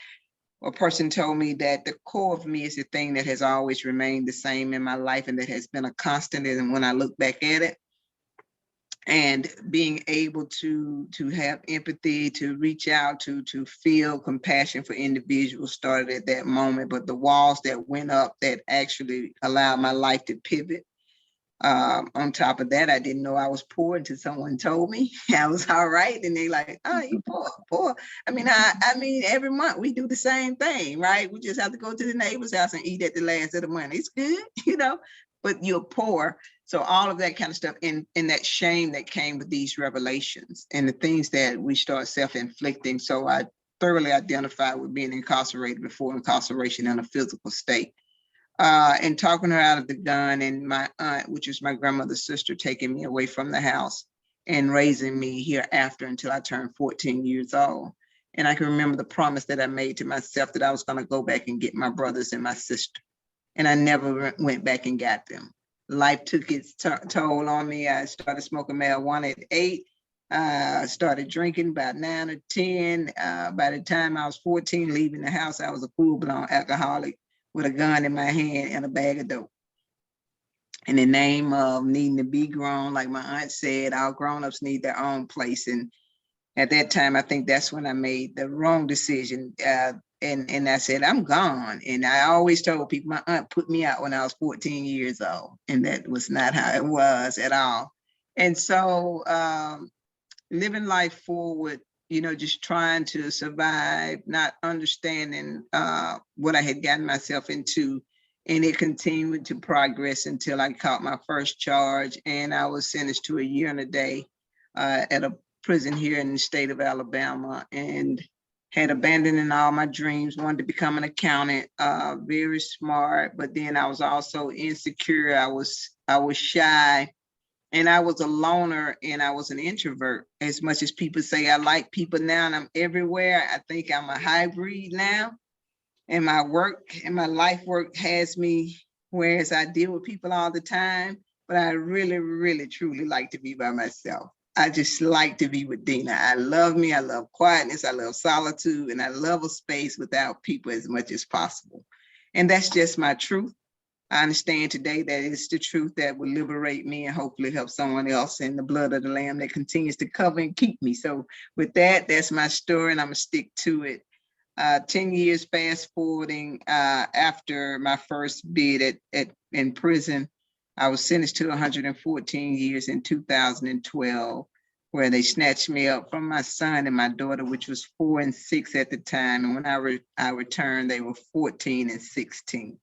a person told me, that the core of me is the thing that has always remained the same in my life and that has been a constant. And when I look back at it, and being able to have empathy, to reach out, to feel compassion for individuals started at that moment. But the walls that went up that actually allowed my life to pivot On top of that, I didn't know I was poor until someone told me I was all right. And they like, oh, you poor. I mean, every month we do the same thing, right? We just have to go to the neighbor's house and eat at the last of the month. It's good, but you're poor. So all of that kind of stuff and that shame that came with these revelations and the things that we start self-inflicting. So I thoroughly identified with being incarcerated before incarceration in a physical state. And talking her out of the gun, and my aunt, which was my grandmother's sister, taking me away from the house and raising me hereafter until I turned 14 years old. And I can remember the promise that I made to myself that I was going to go back and get my brothers and my sister. And I never went back and got them. Life took its toll on me. I started smoking marijuana at 8. Started drinking about 9 or 10. By the time I was 14, leaving the house, I was a full-blown alcoholic with a gun in my hand and a bag of dope. In the name of needing to be grown, like my aunt said, all grown-ups need their own place. And at that time, I think that's when I made the wrong decision. And I said, I'm gone. And I always told people, my aunt put me out when I was 14 years old. And that was not how it was at all. And so living life forward, just trying to survive, not understanding what I had gotten myself into. And it continued to progress until I caught my first charge. And I was sentenced to 1 year and a day at a prison here in the state of Alabama, and had abandoned all my dreams, wanted to become an accountant, very smart, but then I was also insecure. I was shy. And I was a loner and I was an introvert. As much as people say I like people now and I'm everywhere, I think I'm a hybrid now. And my work and my life work has me, whereas I deal with people all the time, but I really, really, truly like to be by myself. I just like to be with Dena. I love me, I love quietness, I love solitude, and I love a space without people as much as possible. And that's just my truth. I understand today that it's the truth that will liberate me and hopefully help someone else, in the blood of the Lamb that continues to cover and keep me. So with that, that's my story and I'm gonna stick to it. 10 years fast forwarding, after my first bid in prison, I was sentenced to 114 years in 2012, where they snatched me up from my son and my daughter, which was 4 and 6 at the time. And when I returned, they were 14 and 16.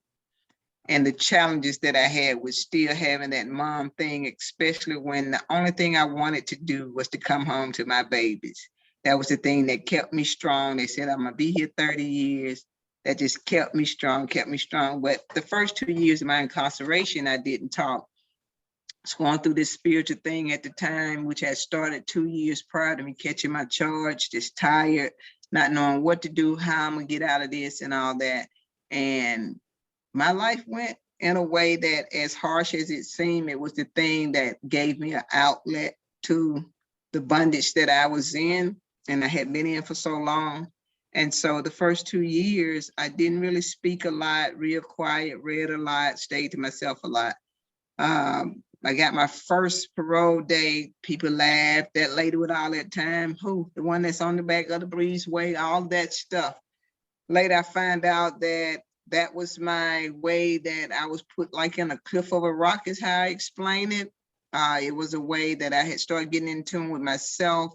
And the challenges that I had was still having that mom thing, especially when the only thing I wanted to do was to come home to my babies. That was the thing that kept me strong. They said, I'm gonna be here 30 years. That just kept me strong. But the first 2 years of my incarceration, I didn't talk. I was going through this spiritual thing at the time, which had started 2 years prior to me catching my charge, just tired, not knowing what to do, how I'm gonna get out of this and all that. And my life went in a way that, as harsh as it seemed, it was the thing that gave me an outlet to the bondage that I was in and I had been in for so long. And so the first 2 years, I didn't really speak a lot, real quiet, read a lot, stayed to myself a lot. I got my first parole day. People laughed. That lady with all that time, who? The one that's on the back of the breezeway, all that stuff. Later, I found out that that was my way, that I was put like in a cliff of a rock, is how I explain it. It was a way that I had started getting in tune with myself,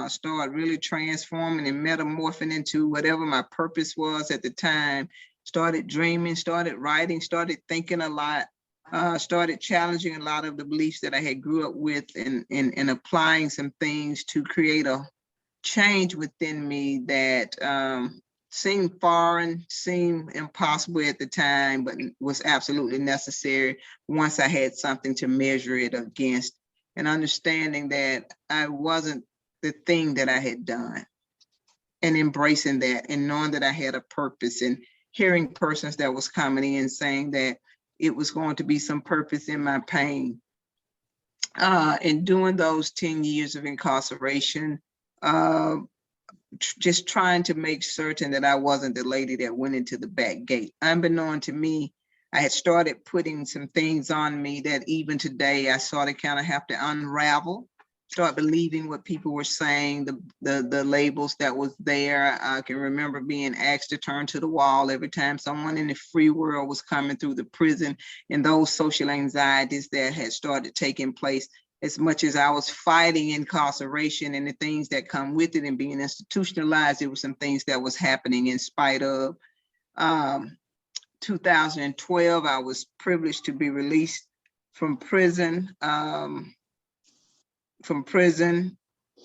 started really transforming and metamorphing into whatever my purpose was at the time. Started dreaming, started writing, started thinking a lot, started challenging a lot of the beliefs that I had grew up with, and applying some things to create a change within me that seemed foreign, seemed impossible at the time, but was absolutely necessary once I had something to measure it against, and understanding that I wasn't the thing that I had done, and embracing that and knowing that I had a purpose, and hearing persons that was coming in saying that it was going to be some purpose in my pain. And doing those 10 years of incarceration, just trying to make certain that I wasn't the lady that went into the back gate. Unbeknown to me, I had started putting some things on me that even today I sort of kind of have to unravel. start believing what people were saying, the labels that was there. I can remember being asked to turn to the wall every time someone in the free world was coming through the prison, and those social anxieties that had started taking place. As much as I was fighting incarceration and the things that come with it and being institutionalized, there were some things that was happening in spite of. 2012, I was privileged to be released from prison.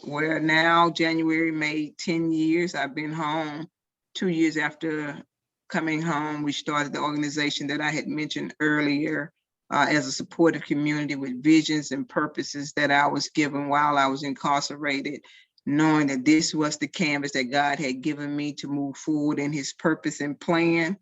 Where now January made 10 years. I've been home. 2 years after coming home, we started the organization that I had mentioned earlier, as a supportive community with visions and purposes that I was given while I was incarcerated, knowing that this was the canvas that God had given me to move forward in his purpose and plan.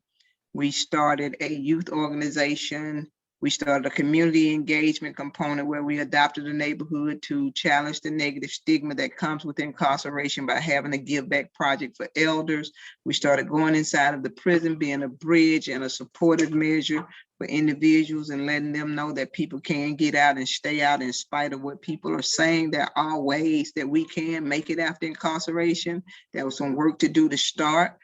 We started a youth organization. We started a community engagement component where we adopted a neighborhood to challenge the negative stigma that comes with incarceration by having a give back project for elders. We started going inside of the prison, being a bridge and a supportive measure for individuals and letting them know that people can get out and stay out in spite of what people are saying. There are ways that we can make it after incarceration. There was some work to do to start.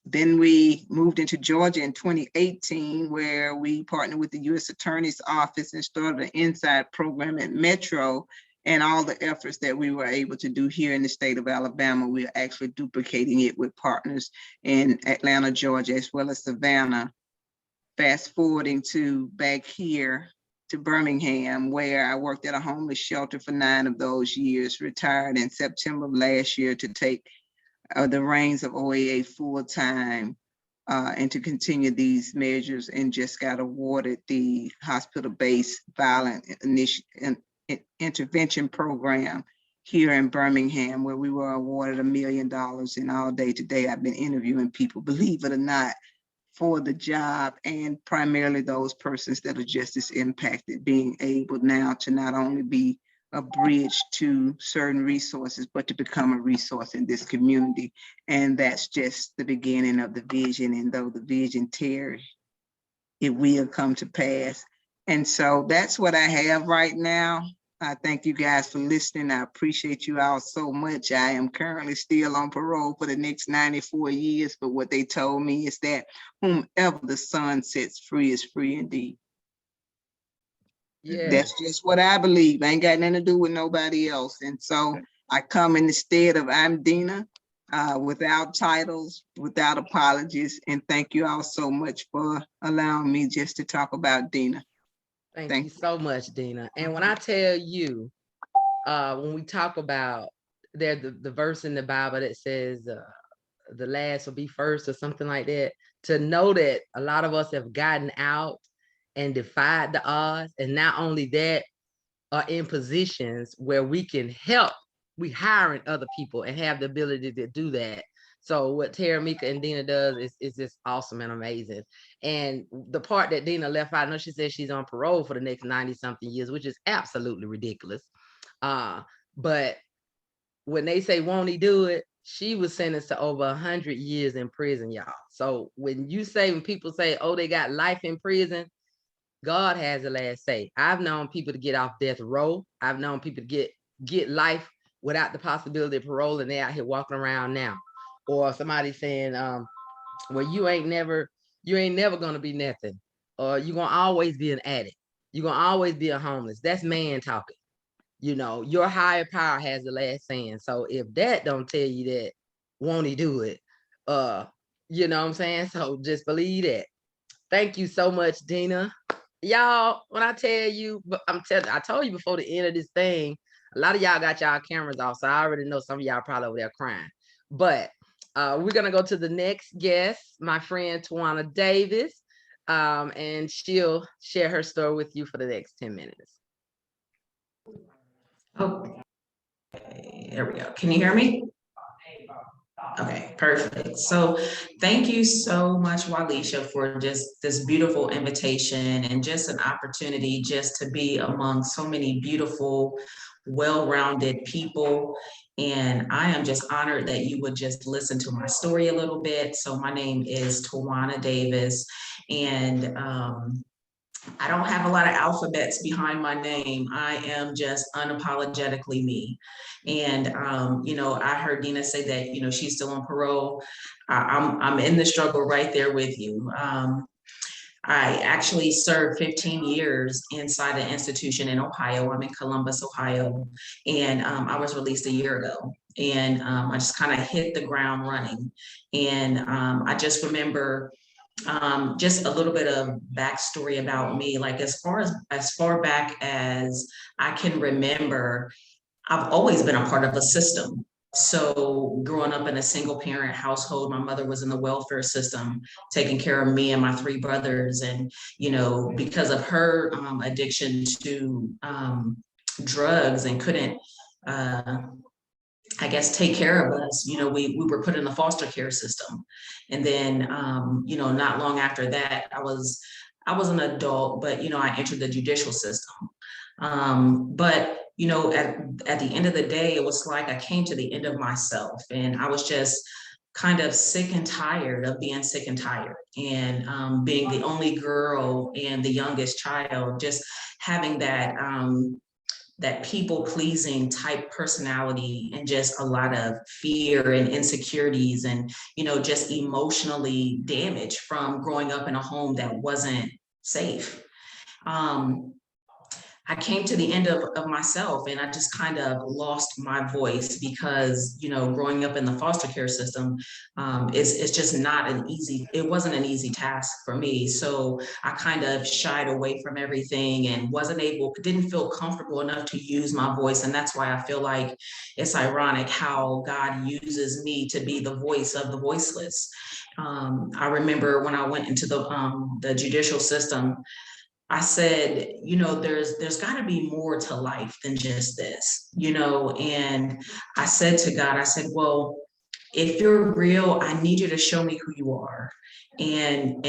Then we moved into Georgia in 2018, where we partnered with the U.S. Attorney's Office and started an inside program at Metro. And all the efforts that we were able to do here in the state of Alabama, we are actually duplicating it with partners in Atlanta, Georgia, as well as Savannah. Fast forwarding to back here to Birmingham, where I worked at a homeless shelter for 9 of those years, retired in September of last year to take the reins of OAA full time and to continue these measures, and just got awarded the hospital-based violent intervention program here in Birmingham, where we were awarded $1 million. And all day today, I've been interviewing people, believe it or not, for the job, and primarily those persons that are justice impacted, being able now to not only be a bridge to certain resources, but to become a resource in this community. And that's just the beginning of the vision. And though the vision tarries, it will come to pass. And so that's what I have right now. I thank you guys for listening. I appreciate you all so much. I am currently still on parole for the next 94 years, but what they told me is that whomever the sun sets free is free indeed. Yeah. That's just what I believe. I ain't got nothing to do with nobody else. And so I come in the stead of I'm Dena, without titles, without apologies. And thank you all so much for allowing me just to talk about Dena. Thank you so much, Dena. And when I tell you, when we talk about the verse in the Bible that says the last will be first or something like that, to know that a lot of us have gotten out and defied the odds, and not only that, are in positions where we can help. We hiring other people and have the ability to do that. So what Terrameka and Dena does is just awesome and amazing. And the part that Dena left out, I know she said she's on parole for the next 90-something years, which is absolutely ridiculous. But when they say won't he do it, she was sentenced to over 100 years in prison, y'all. So when people say, oh, they got life in prison, God has the last say. I've known people to get off death row. I've known people to get life without the possibility of parole, and they're out here walking around now. Or somebody saying, well, you ain't never gonna be nothing. Or you're gonna always be an addict. You're gonna always be a homeless. That's man talking. You know, your higher power has the last saying. So if that don't tell you that, won't he do it? You know what I'm saying? So just believe that. Thank you so much, Dena. Y'all, when I tell you, I told you before the end of this thing, a lot of y'all got y'all cameras off, so I already know some of y'all probably over there crying. But we're gonna go to the next guest, my friend Twyana Davis, and she'll share her story with you for the next 10 minutes. Okay, there we go. Can you hear me? Okay, perfect. So thank you so much, Walisha, for just this beautiful invitation and just an opportunity just to be among so many beautiful, well-rounded people. And I am just honored that you would just listen to my story a little bit. So my name is Twyana Davis, and I don't have a lot of alphabets behind my name. I am just unapologetically me. And, you know, I heard Dena say that, you know, she's still on parole. I'm in the struggle right there with you. I actually served 15 years inside an institution in Ohio. I'm in Columbus, Ohio, and I was released a year ago. And I just kind of hit the ground running. And I just remember just a little bit of backstory about me. Like as far back as I can remember, I've always been a part of a system. So growing up in a single parent household, my mother was in the welfare system, taking care of me and my three brothers. And, you know, because of her addiction to drugs and couldn't, I guess, take care of us, you know, we were put in the foster care system. And then, you know, not long after that, I was an adult, but, you know, I entered the judicial system. But, you know, at the end of the day, it was like I came to the end of myself, and I was just kind of sick and tired of being sick and tired, and being the only girl and the youngest child, just having that that people pleasing type personality, and just a lot of fear and insecurities, and, you know, just emotionally damaged from growing up in a home that wasn't safe. I came to the end of myself, and I just kind of lost my voice because, you know, growing up in the foster care system, it's just not it wasn't an easy task for me. So I kind of shied away from everything and didn't feel comfortable enough to use my voice. And that's why I feel like it's ironic how God uses me to be the voice of the voiceless. I remember when I went into the judicial system, I said, you know, there's got to be more to life than just this, you know. And I said to God, I said, well, if you're real, I need you to show me who you are. And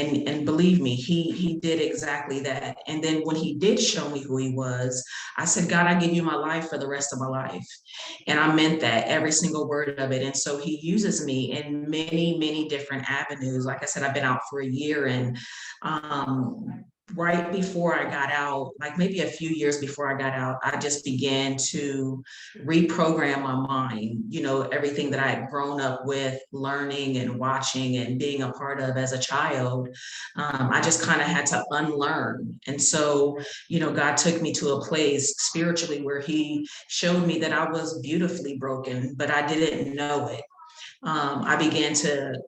believe me, he did exactly that. And then when he did show me who he was, I said, God, I give you my life for the rest of my life. And I meant that, every single word of it. And so he uses me in many, many different avenues. Like I said, I've been out for a year, and right before I got out, like maybe a few years before I got out, I just began to reprogram my mind, you know, everything that I had grown up with, learning and watching and being a part of as a child. I just kind of had to unlearn. And so, you know, God took me to a place spiritually where he showed me that I was beautifully broken, but I didn't know it. I began to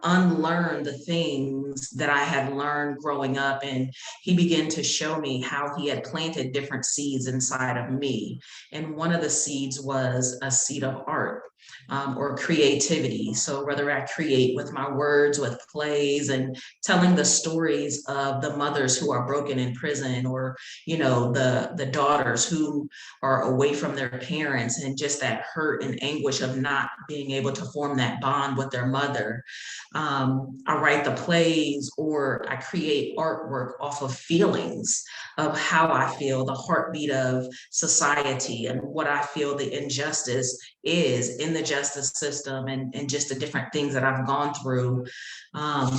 unlearn the things that I had learned growing up. And he began to show me how he had planted different seeds inside of me. And one of the seeds was a seed of art, or creativity. So whether I create with my words, with plays, and telling the stories of the mothers who are broken in prison, or, you know, the daughters who are away from their parents, and just that hurt and anguish of not being able to form that bond with their mother. I write the plays, or I create artwork off of feelings of how I feel, the heartbeat of society, and what I feel the injustice is in the justice system, and just the different things that I've gone through. God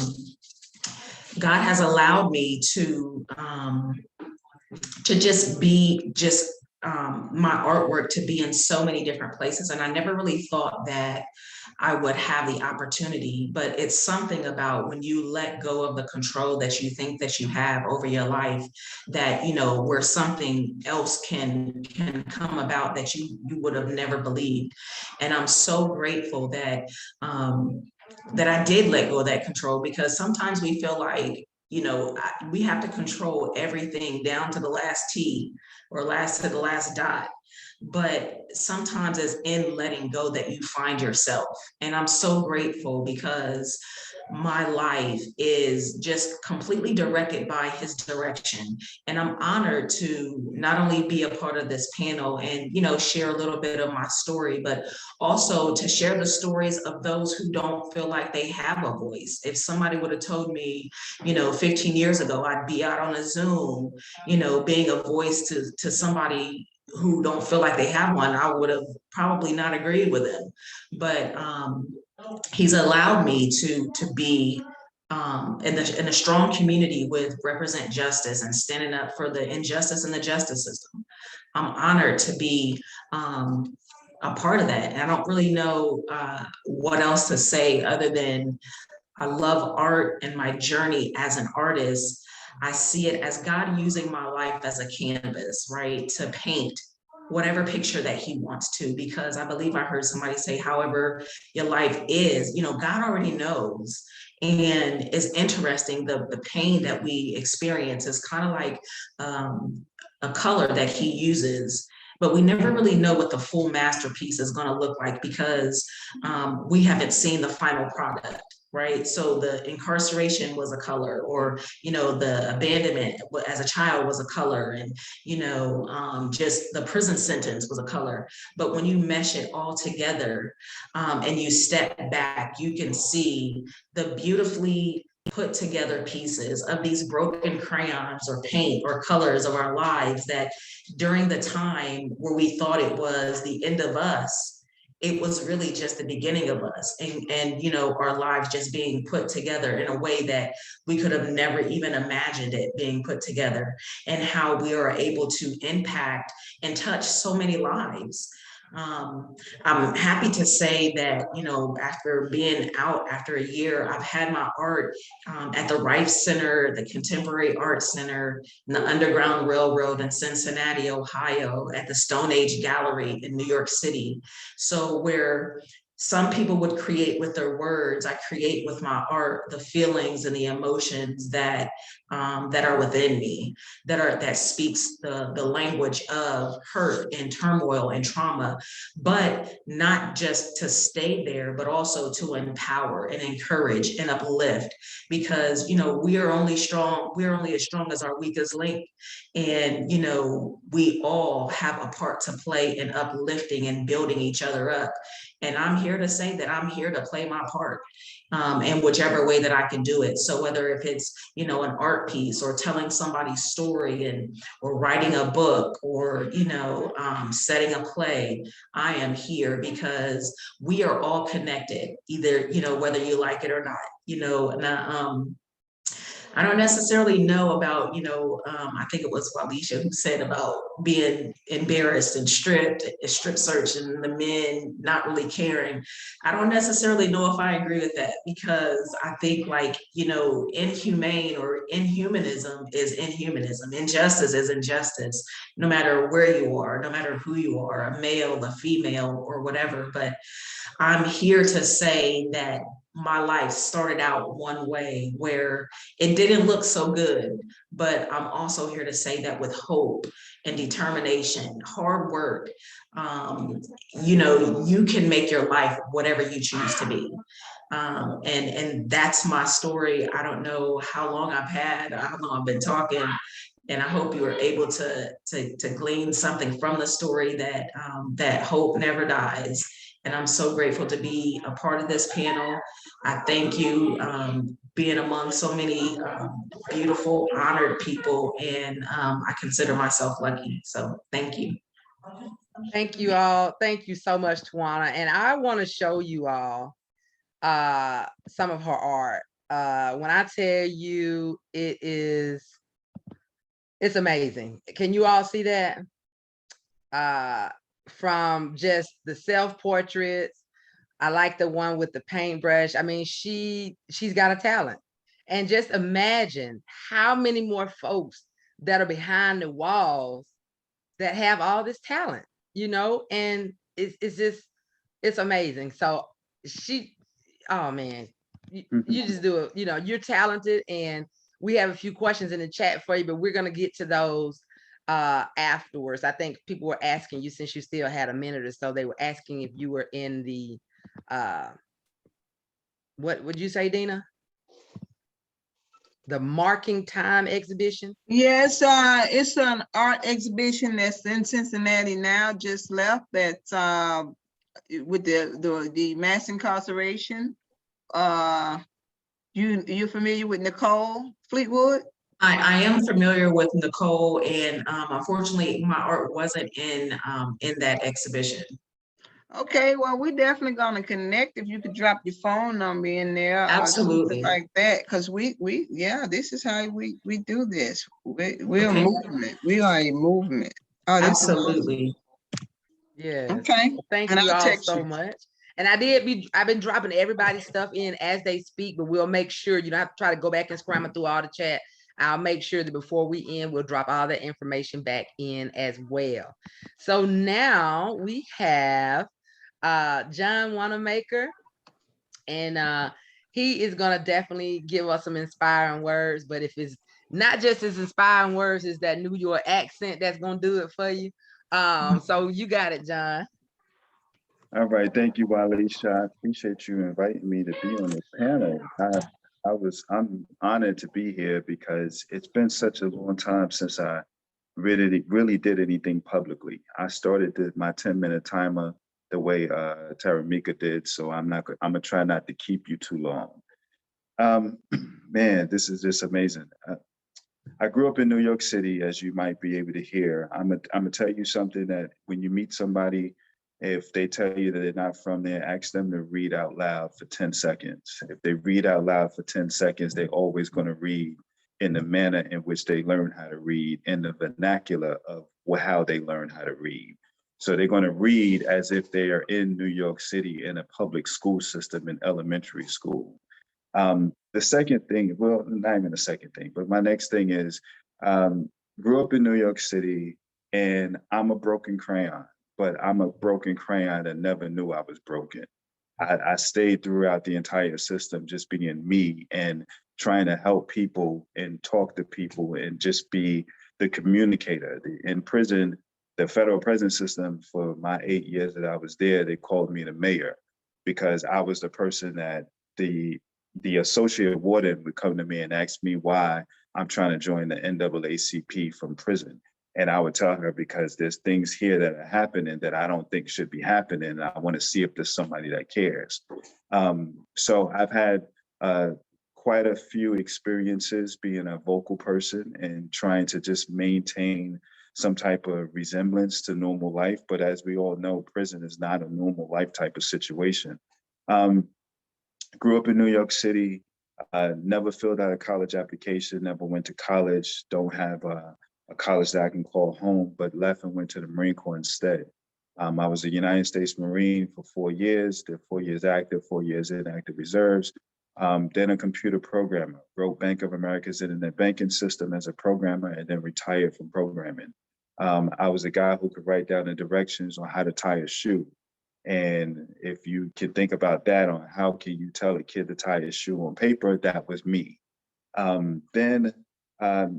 has allowed me to just be my artwork to be in so many different places. And I never really thought that I would have the opportunity, but it's something about when you let go of the control that you think that you have over your life, that, you know, where something else can come about that you would have never believed. And I'm so grateful that that I did let go of that control, because sometimes we feel like, you know, we have to control everything down to the last T, or to the last dot. But sometimes it's in letting go that you find yourself. And I'm so grateful, because my life is just completely directed by his direction. And I'm honored to not only be a part of this panel and, you know, share a little bit of my story, but also to share the stories of those who don't feel like they have a voice. If somebody would have told me, you know, 15 years ago, I'd be out on a Zoom, you know, being a voice to somebody who don't feel like they have one, I would have probably not agreed with them. But he's allowed me to be in a strong community with represent justice and standing up for the injustice in the justice system. I'm honored to be a part of that. And I don't really know what else to say other than I love art, and my journey as an artist, I see it as God using my life as a canvas, right? To paint whatever picture that he wants to, because I believe I heard somebody say, however your life is, God already knows. And it's interesting, the pain that we experience is kind of like a color that he uses, but we never really know what the full masterpiece is going to look like, because we haven't seen the final product. Right. So the incarceration was a color, or, the abandonment as a child was a color, and, just the prison sentence was a color. But when you mesh it all together and you step back, you can see the beautifully put together pieces of these broken crayons or paint or colors of our lives that during the time where we thought it was the end of us, it was really just the beginning of us, and our lives just being put together in a way that we could have never even imagined it being put together, and how we are able to impact and touch so many lives. I'm happy to say that, after being out after a year, I've had my art at the Rife Center, the Contemporary Art Center, and the Underground Railroad in Cincinnati, Ohio, at the Stone Age Gallery in New York City. So where some people would create with their words, I create with my art the feelings and the emotions that are within me, that speaks the language of hurt and turmoil and trauma, but not just to stay there, but also to empower and encourage and uplift, because we are only as strong as our weakest link, and we all have a part to play in uplifting and building each other up. And I'm here to say that I'm here to play my part in whichever way that I can do it. So whether if it's, an art piece, or telling somebody's story, or writing a book, or, setting a play, I am here because we are all connected, either, whether you like it or not, and I don't necessarily know about, I think it was Walisha who said about being embarrassed and strip search, and the men not really caring. I don't necessarily know if I agree with that, because I think, like, inhumane or inhumanism is inhumanism. Injustice is injustice, no matter where you are, no matter who you are, a male, a female, or whatever. But I'm here to say that my life started out one way where it didn't look so good, but I'm also here to say that with hope and determination, hard work, you can make your life whatever you choose to be. And that's my story. I don't know how long how long I've been talking, and I hope you were able to glean something from the story, that that hope never dies. And I'm so grateful to be a part of this panel. I thank you, being among so many beautiful, honored people, and I consider myself lucky. So thank you. Thank you all. Thank you so much, Twyana. And I want to show you all some of her art. When I tell you, it's amazing. Can you all see that? From just the self-portraits, I like the one with the paintbrush. I mean, she's got a talent. And just imagine how many more folks that are behind the walls that have all this talent, and it's just, it's amazing. So oh man, you just do it, you're talented, and we have a few questions in the chat for you, but we're going to get to those afterwards. I think people were asking you, since you still had a minute or so, they were asking if you were in the what would you say, Dena? The Marking Time exhibition? Yes, it's an art exhibition that's in Cincinnati now, just left, that's with the mass incarceration. You familiar with Nicole Fleetwood? I am familiar with Nicole, and unfortunately, my art wasn't in that exhibition. Okay, well, we're definitely gonna connect if you could drop your phone number in there. Absolutely. Something like that, because yeah, this is how we do this. We're a Okay. movement. We are a movement. Oh, this is awesome. Absolutely. Yes. Okay. Thank And you I'll all text so you. much. And I've been dropping everybody's stuff in as they speak, but we'll make sure you don't have to try to go back and scramble through all the chat. I'll make sure that before we end, we'll drop all the information back in as well. So now we have John Wannamaker, and he is gonna definitely give us some inspiring words. But if it's not just his inspiring words, it's that New York accent that's gonna do it for you. So you got it, John. All right, thank you, Walisha. I appreciate you inviting me to be on this panel. I'm honored to be here because it's been such a long time since I really did anything publicly. I started my 10-minute timer the way Terrameka did, so I'm gonna try not to keep you too long. Man, this is just amazing. I grew up in New York City, as you might be able to hear. I'm gonna tell you something that when you meet somebody, if they tell you that they're not from there, ask them to read out loud for 10 seconds. If they read out loud for 10 seconds, they're always gonna read in the manner in which they learn how to read, in the vernacular of how they learn how to read. So they're gonna read as if they are in New York City in a public school system in elementary school. The second thing, well, not even the second thing, but my next thing is, grew up in New York City and I'm a broken crayon, but I'm a broken crayon that never knew I was broken. I stayed throughout the entire system just being me and trying to help people and talk to people and just be the communicator. In prison, the federal prison system, for my 8 years that I was there, they called me the mayor because I was the person that the associate warden would come to me and ask me why I'm trying to join the NAACP from prison. And I would tell her, because there's things here that are happening that I don't think should be happening. And I want to see if there's somebody that cares. So I've had quite a few experiences being a vocal person and trying to just maintain some type of resemblance to normal life. But as we all know, prison is not a normal life type of situation. Grew up in New York City, never filled out a college application, never went to college, don't have a college that I can call home, but left and went to the Marine Corps instead. I was a United States Marine for 4 years, did 4 years active, 4 years in active reserves, then a computer programmer, wrote Bank of America's internet banking system as a programmer, and then retired from programming. I was a guy who could write down the directions on how to tie a shoe. And if you can think about that on how can you tell a kid to tie his shoe on paper, that was me. Then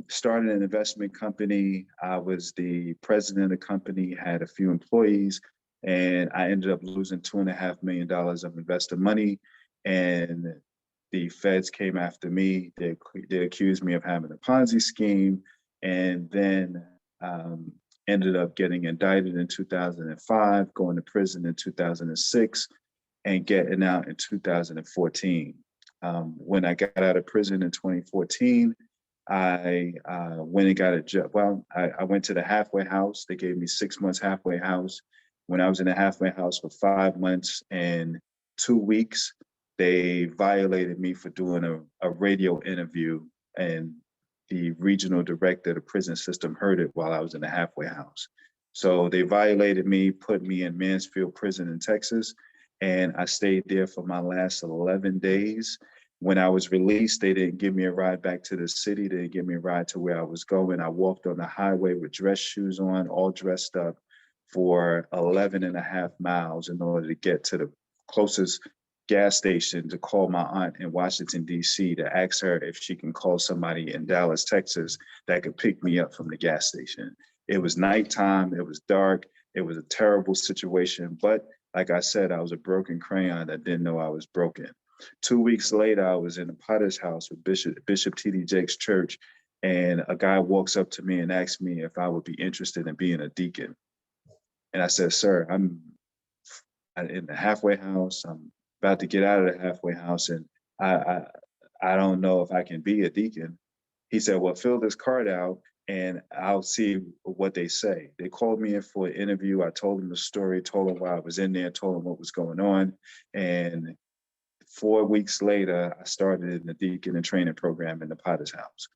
started an investment company. I was the president of the company, had a few employees, and I ended up losing $2.5 million of investor money. And the feds came after me. They accused me of having a Ponzi scheme, and then ended up getting indicted in 2005, going to prison in 2006, and getting out in 2014. When I got out of prison in 2014, I went and got a job. Well, I went to the halfway house. They gave me 6 months halfway house. When I was in the halfway house for 5 months and 2 weeks, they violated me for doing a radio interview, and the regional director of the prison system heard it while I was in the halfway house. So they violated me, put me in Mansfield Prison in Texas, and I stayed there for my last 11 days. When I was released, they didn't give me a ride back to the city. They didn't give me a ride to where I was going. I walked on the highway with dress shoes on, all dressed up, for 11.5 miles in order to get to the closest gas station to call my aunt in Washington, D.C. to ask her if she can call somebody in Dallas, Texas that could pick me up from the gas station. It was nighttime, it was dark, it was a terrible situation. But like I said, I was a broken crayon that didn't know I was broken. 2 weeks later, I was in a potter's house with Bishop T.D. Jakes Church, and a guy walks up to me and asks me if I would be interested in being a deacon. And I said, sir, I'm in the halfway house. I'm about to get out of the halfway house, and I don't know if I can be a deacon. He said, well, fill this card out and I'll see what they say. They called me in for an interview. I told them the story, told them why I was in there, told them what was going on. And 4 weeks later, I started in the deacon and training program in the Potter's House.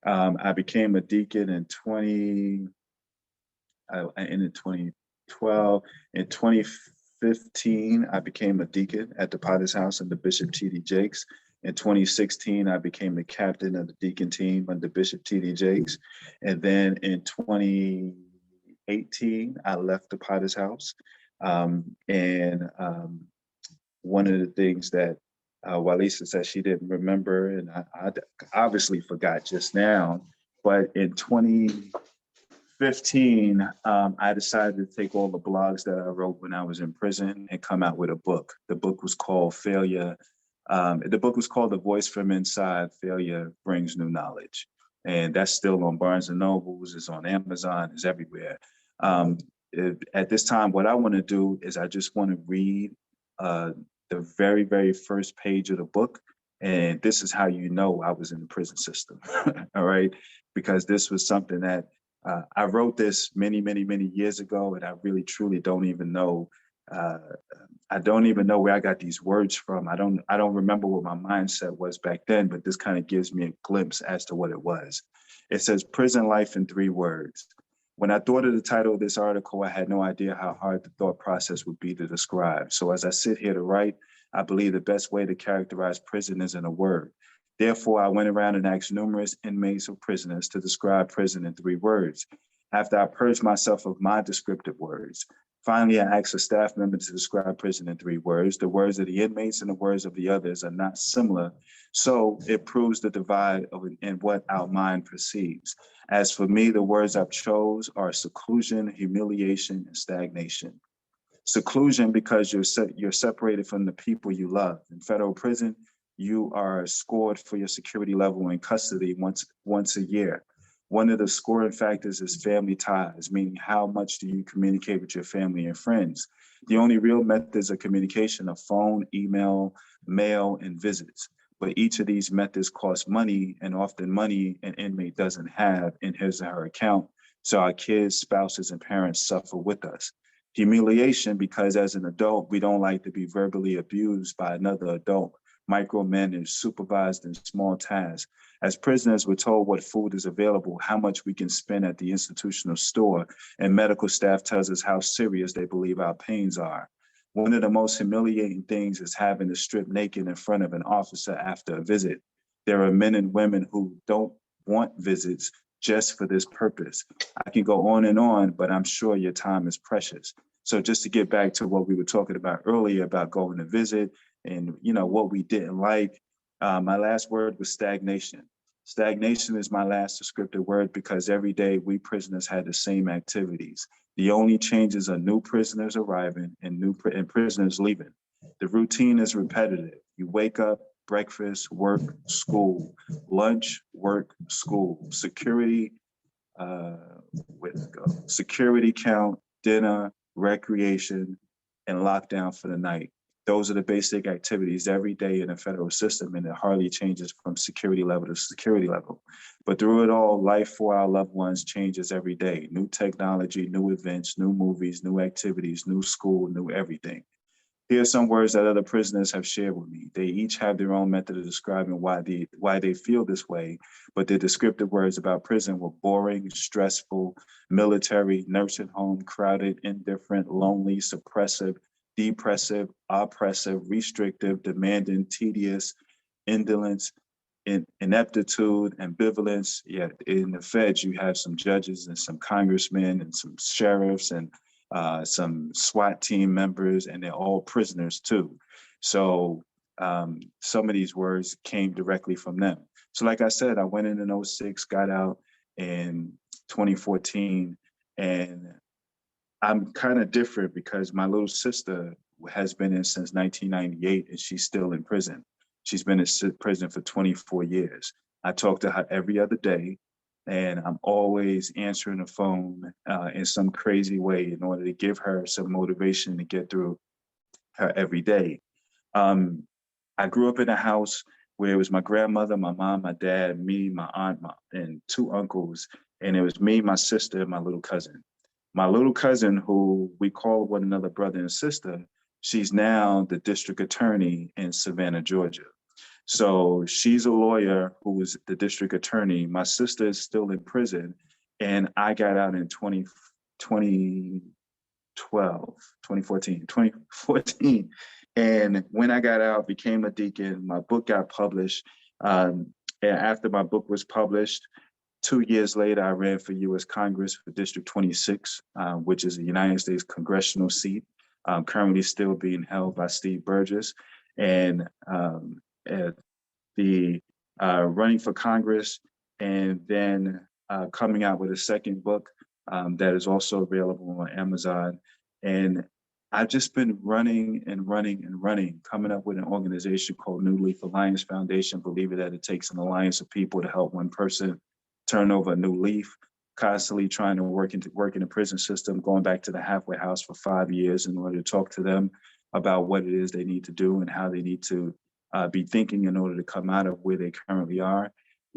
I became a deacon in 2012. In 2015, I became a deacon at the Potter's House under Bishop T.D. Jakes. In 2016, I became the captain of the deacon team under Bishop T.D. Jakes. And then in 2018, I left the Potter's House. One of the things that Walisa said she didn't remember, and I obviously forgot just now, but in 2015, I decided to take all the blogs that I wrote when I was in prison and come out with a book. The book was called Failure. The book was called The Voice from Inside, Failure Brings New Knowledge. And that's still on Barnes and Nobles, it's on Amazon, it's everywhere. At this time, what I want to do is I just want to read the very, very first page of the book. And this is how you know I was in the prison system, all right? Because this was something that I wrote this many, many, many years ago, and I really, truly don't even know. I don't even know where I got these words from. I don't remember what my mindset was back then, but this kind of gives me a glimpse as to what it was. It says, prison life in 3 words. When I thought of the title of this article, I had no idea how hard the thought process would be to describe. So as I sit here to write, I believe the best way to characterize prison is in a word. Therefore, I went around and asked numerous inmates or prisoners to describe prison in 3 words. After I purged myself of my descriptive words, finally, I asked a staff member to describe prison in 3 words. The words of the inmates and the words of the others are not similar, so it proves the divide in what our mind perceives. As for me, the words I've chose are seclusion, humiliation, and stagnation. Seclusion, because you're separated from the people you love. In federal prison, you are scored for your security level in custody once a year. One of the scoring factors is family ties, meaning how much do you communicate with your family and friends. The only real methods of communication are phone, email, mail, and visits. But each of these methods cost money, and often money an inmate doesn't have in his or her account. So our kids, spouses, and parents suffer with us. Humiliation, because as an adult, we don't like to be verbally abused by another adult, micromanaged, supervised in small tasks. As prisoners, we're told what food is available, how much we can spend at the institutional store, and medical staff tells us how serious they believe our pains are. One of the most humiliating things is having to strip naked in front of an officer after a visit. There are men and women who don't want visits just for this purpose. I can go on, but I'm sure your time is precious. So just to get back to what we were talking about earlier about going to visit and what we didn't like, my last word was stagnation. Stagnation is my last descriptive word because every day we prisoners had the same activities. The only changes are new prisoners arriving and prisoners leaving. The routine is repetitive. You wake up, breakfast, work, school, lunch, work, school, security, security count, dinner, recreation, and lockdown for the night. Those are the basic activities every day in the federal system, and it hardly changes from security level to security level. But through it all, life for our loved ones changes every day. New technology, new events, new movies, new activities, new school, new everything. Here are some words that other prisoners have shared with me. They each have their own method of describing why they feel this way, but their descriptive words about prison were boring, stressful, military, nursing home, crowded, indifferent, lonely, suppressive, depressive, oppressive, restrictive, demanding, tedious, indolence, ineptitude, ambivalence. Yet in the feds, you have some judges and some congressmen and some sheriffs and some SWAT team members, and they're all prisoners too. So some of these words came directly from them. So like I said, I went in 2006, got out in 2014, and I'm kind of different because my little sister has been in since 1998 and she's still in prison. She's been in prison for 24 years. I talk to her every other day, and I'm always answering the phone in some crazy way in order to give her some motivation to get through her every day. I grew up in a house where it was my grandmother, my mom, my dad, me, my aunt, and 2 uncles. And it was me, my sister, and my little cousin. My little cousin, who we call one another brother and sister, she's now the district attorney in Savannah, Georgia. So she's a lawyer who was the district attorney. My sister is still in prison, and I got out in 2014. And when I got out, became a deacon, my book got published. And after my book was published, 2 years later, I ran for U.S. Congress for District 26, which is a United States congressional seat, currently still being held by Steve Burgess. And running for Congress, and then coming out with a second book that is also available on Amazon. And I've just been running and running and running, coming up with an organization called New Leaf Alliance Foundation, believing that it takes an alliance of people to help one person turn over a new leaf, constantly trying to work in the prison system, going back to the halfway house for 5 years in order to talk to them about what it is they need to do and how they need to be thinking in order to come out of where they currently are.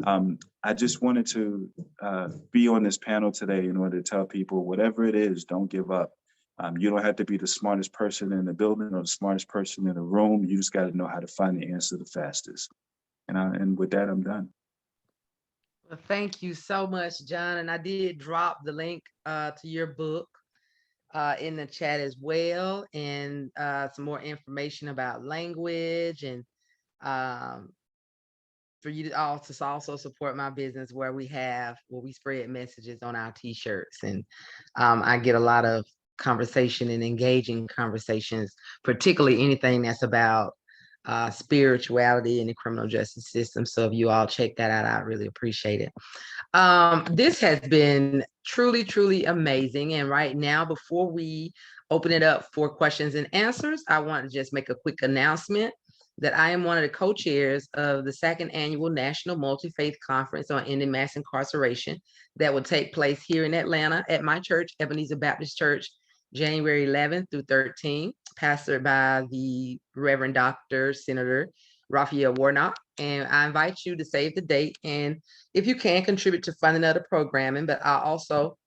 I just wanted to be on this panel today in order to tell people, whatever it is, don't give up. You don't have to be the smartest person in the building or the smartest person in the room. You just got to know how to find the answer the fastest. And with that, I'm done. Well, thank you so much, John. And I did drop the link to your book in the chat as well, and some more information about language, and for you to also support my business where we spread messages on our t-shirts. And I get a lot of conversation and engaging conversations, particularly anything that's about spirituality in the criminal justice system. So if you all check that out, I really appreciate it. This has been truly, truly amazing. And right now, before we open it up for questions and answers, I want to just make a quick announcement that I am one of the co-chairs of the 2nd Annual National Multi-Faith Conference on Ending Mass Incarceration that will take place here in Atlanta at my church, Ebenezer Baptist Church, January 11th through 13th, pastored by the Reverend Dr. Senator Raphael Warnock. And I invite you to save the date, and if you can, contribute to funding other programming, but I'll also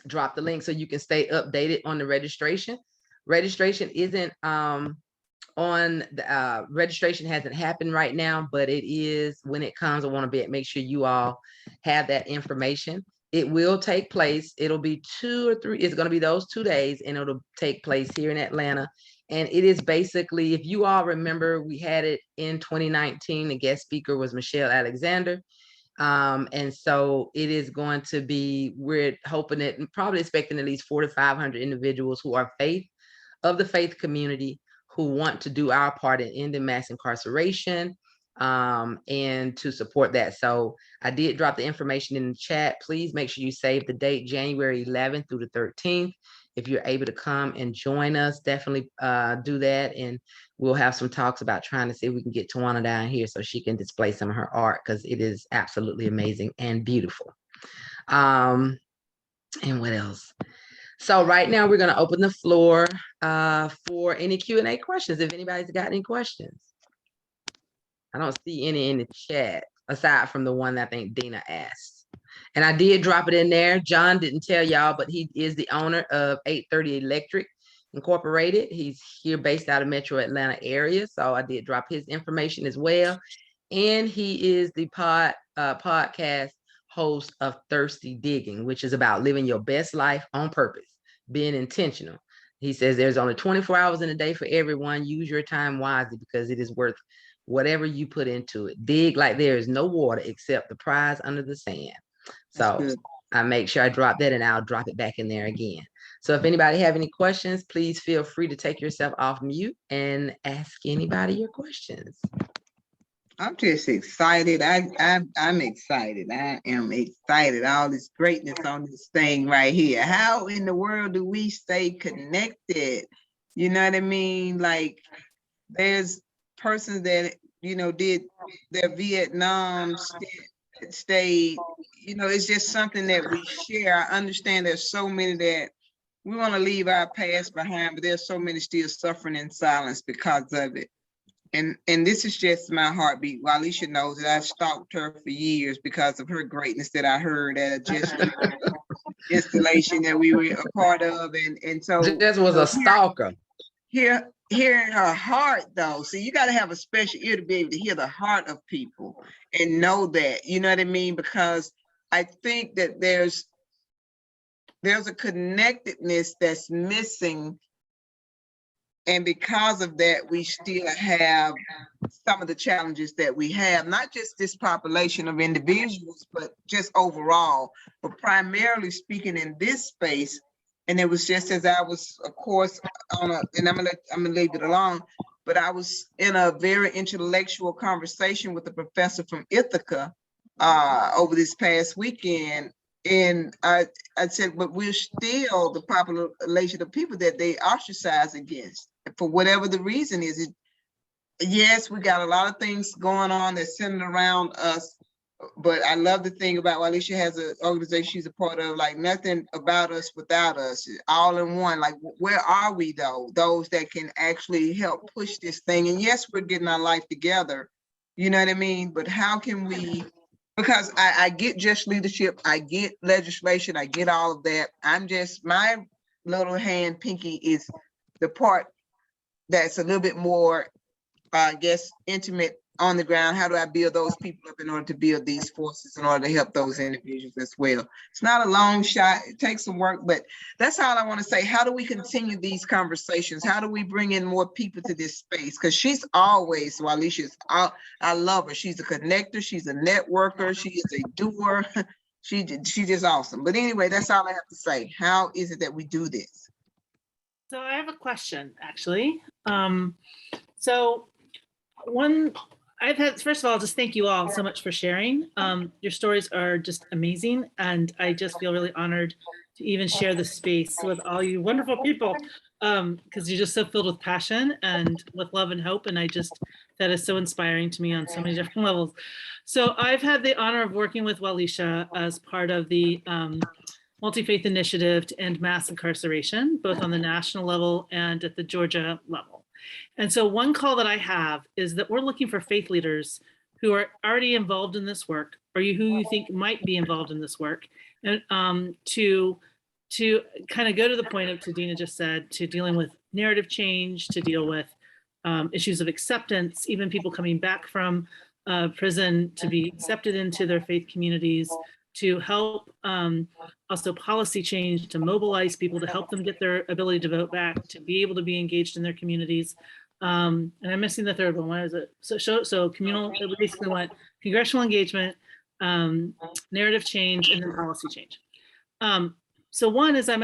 drop the link so you can stay updated on the registration. Registration isn't registration hasn't happened right now, but it is when it comes. I want to make sure you all have that information. It will take place. It'll be 2 or 3. It's going to be those 2 days, and it'll take place here in Atlanta. And it is basically, if you all remember, we had it in 2019. The guest speaker was Michelle Alexander. And so it is going to be, we're hoping that, probably expecting at least 400 to 500 individuals who are of the faith community, who want to do our part in ending mass incarceration, and to support that. So I did drop the information in the chat. Please make sure you save the date, January 11th through the 13th. If you're able to come and join us, definitely do that. And we'll have some talks about trying to see if we can get Twyana down here so she can display some of her art, because it is absolutely amazing and beautiful. And what else? So right now we're going to open the floor for any Q&A questions. If anybody's got any questions. I don't see any in the chat, aside from the one that I think Dena asked. And I did drop it in there. John didn't tell y'all, but he is the owner of 830 Electric Incorporated. He's here based out of Metro Atlanta area. So I did drop his information as well. And he is the podcast host of Thirsty Digging, which is about living your best life on purpose, being intentional. He says there's only 24 hours in a day for everyone. Use your time wisely, because it is worth whatever you put into it. Dig like there is no water except the prize under the sand. So I make sure I drop that, and I'll drop it back in there again. So if anybody have any questions, please feel free to take yourself off mute and ask anybody your questions. I'm just excited. I'm excited. I am excited. All this greatness on this thing right here. How in the world do we stay connected? You know what I mean? Like, there's persons that, you know, did their Vietnam stayed, you know, it's just something that we share. I understand there's so many that we want to leave our past behind, but there's so many still suffering in silence because of it. And this is just my heartbeat. Well, Alicia knows that I've stalked her for years because of her greatness that I heard at a just installation that we were a part of. And so Jess was a stalker. Hearing her heart though, so you got to have a special ear to be able to hear the heart of people and know that, you know what I mean? Because I think that there's a connectedness that's missing. And because of that, we still have some of the challenges that we have, not just this population of individuals, but just overall, but primarily speaking in this space. And it was just as I was, of course, and I'm gonna leave it alone, but I was in a very intellectual conversation with a professor from Ithaca over this past weekend. And I said, but we're still the population of people that they ostracize against for whatever the reason is. Yes, we got a lot of things going on that's centered around us, but I love the thing about Alicia has an organization she's a part of, like nothing about us without us, all in one. Like, where are we though? Those that can actually help push this thing. And yes, we're getting our life together, you know what I mean? But how can we, because I get just leadership, I get legislation, I get all of that. I'm just, my little hand pinky is the part that's a little bit more, I guess, intimate on the ground. How do I build those people up in order to build these forces in order to help those individuals as well? It's not a long shot. It takes some work, but that's all I want to say. How do we continue these conversations? How do we bring in more people to this space? Because she's always, well, Alicia's, I love her. She's a connector. She's a networker. She is a doer. She's just awesome. But anyway, that's all I have to say. How is it that we do this? So I have a question, actually. So one, first of all, just thank you all so much for sharing. Your stories are just amazing. And I just feel really honored to even share the space with all you wonderful people, because you're just so filled with passion and with love and hope. And that is so inspiring to me on so many different levels. So I've had the honor of working with Walisha as part of the Multi-Faith Initiative to End Mass Incarceration, both on the national level and at the Georgia level. And so one call that I have is that we're looking for faith leaders who are already involved in this work, or who you think might be involved in this work, and to kind of go to the point of, to Dena just said, to dealing with narrative change, to deal with issues of acceptance, even people coming back from prison to be accepted into their faith communities, to help also policy change, to mobilize people, to help them get their ability to vote back, to be able to be engaged in their communities. And I'm missing the third one. What is it? So communal, it basically went congressional engagement, narrative change, and then policy change. So one is I'm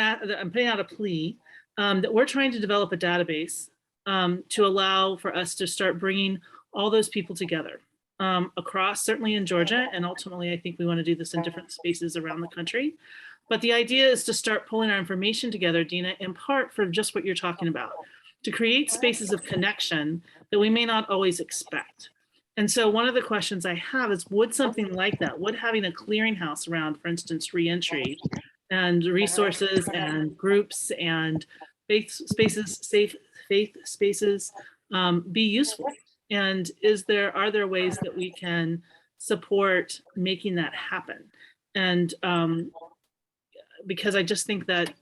putting out a plea that we're trying to develop a database to allow for us to start bringing all those people together. Across, certainly in Georgia, and ultimately I think we want to do this in different spaces around the country. But the idea is to start pulling our information together, Dena, in part for just what you're talking about, to create spaces of connection that we may not always expect. And so one of the questions I have is, would something like that, would having a clearinghouse around, for instance, reentry and resources and groups and faith spaces, safe faith spaces be useful? And are there ways that we can support making that happen? And because I just think that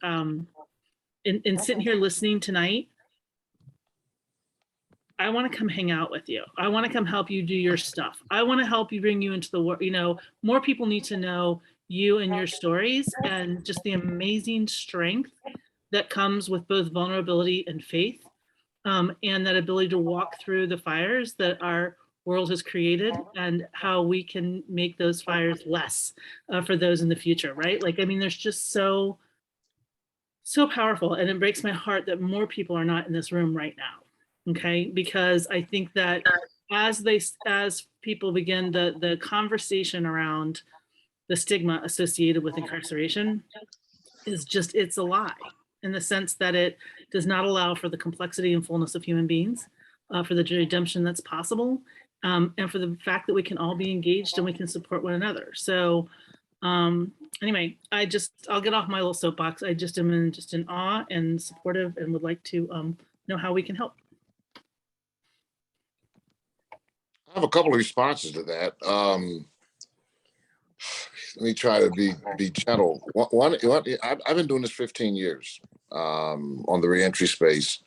in sitting here listening tonight, I want to come hang out with you. I want to come help you do your stuff. I want to help you, bring you into the world. You know, more people need to know you and your stories, and just the amazing strength that comes with both vulnerability and faith. And that ability to walk through the fires that our world has created, and how we can make those fires less for those in the future, right? Like, I mean, there's just so powerful, and it breaks my heart that more people are not in this room right now, okay? Because I think that as people begin the conversation around the stigma associated with incarceration is just, it's a lie, in the sense that it does not allow for the complexity and fullness of human beings, for the redemption that's possible, and for the fact that we can all be engaged and we can support one another. So anyway, I'll get off my little soapbox. I just am in awe and supportive, and would like to know how we can help. I have a couple of responses to that. Let me try to be gentle. I've been doing this 15 years on the reentry space,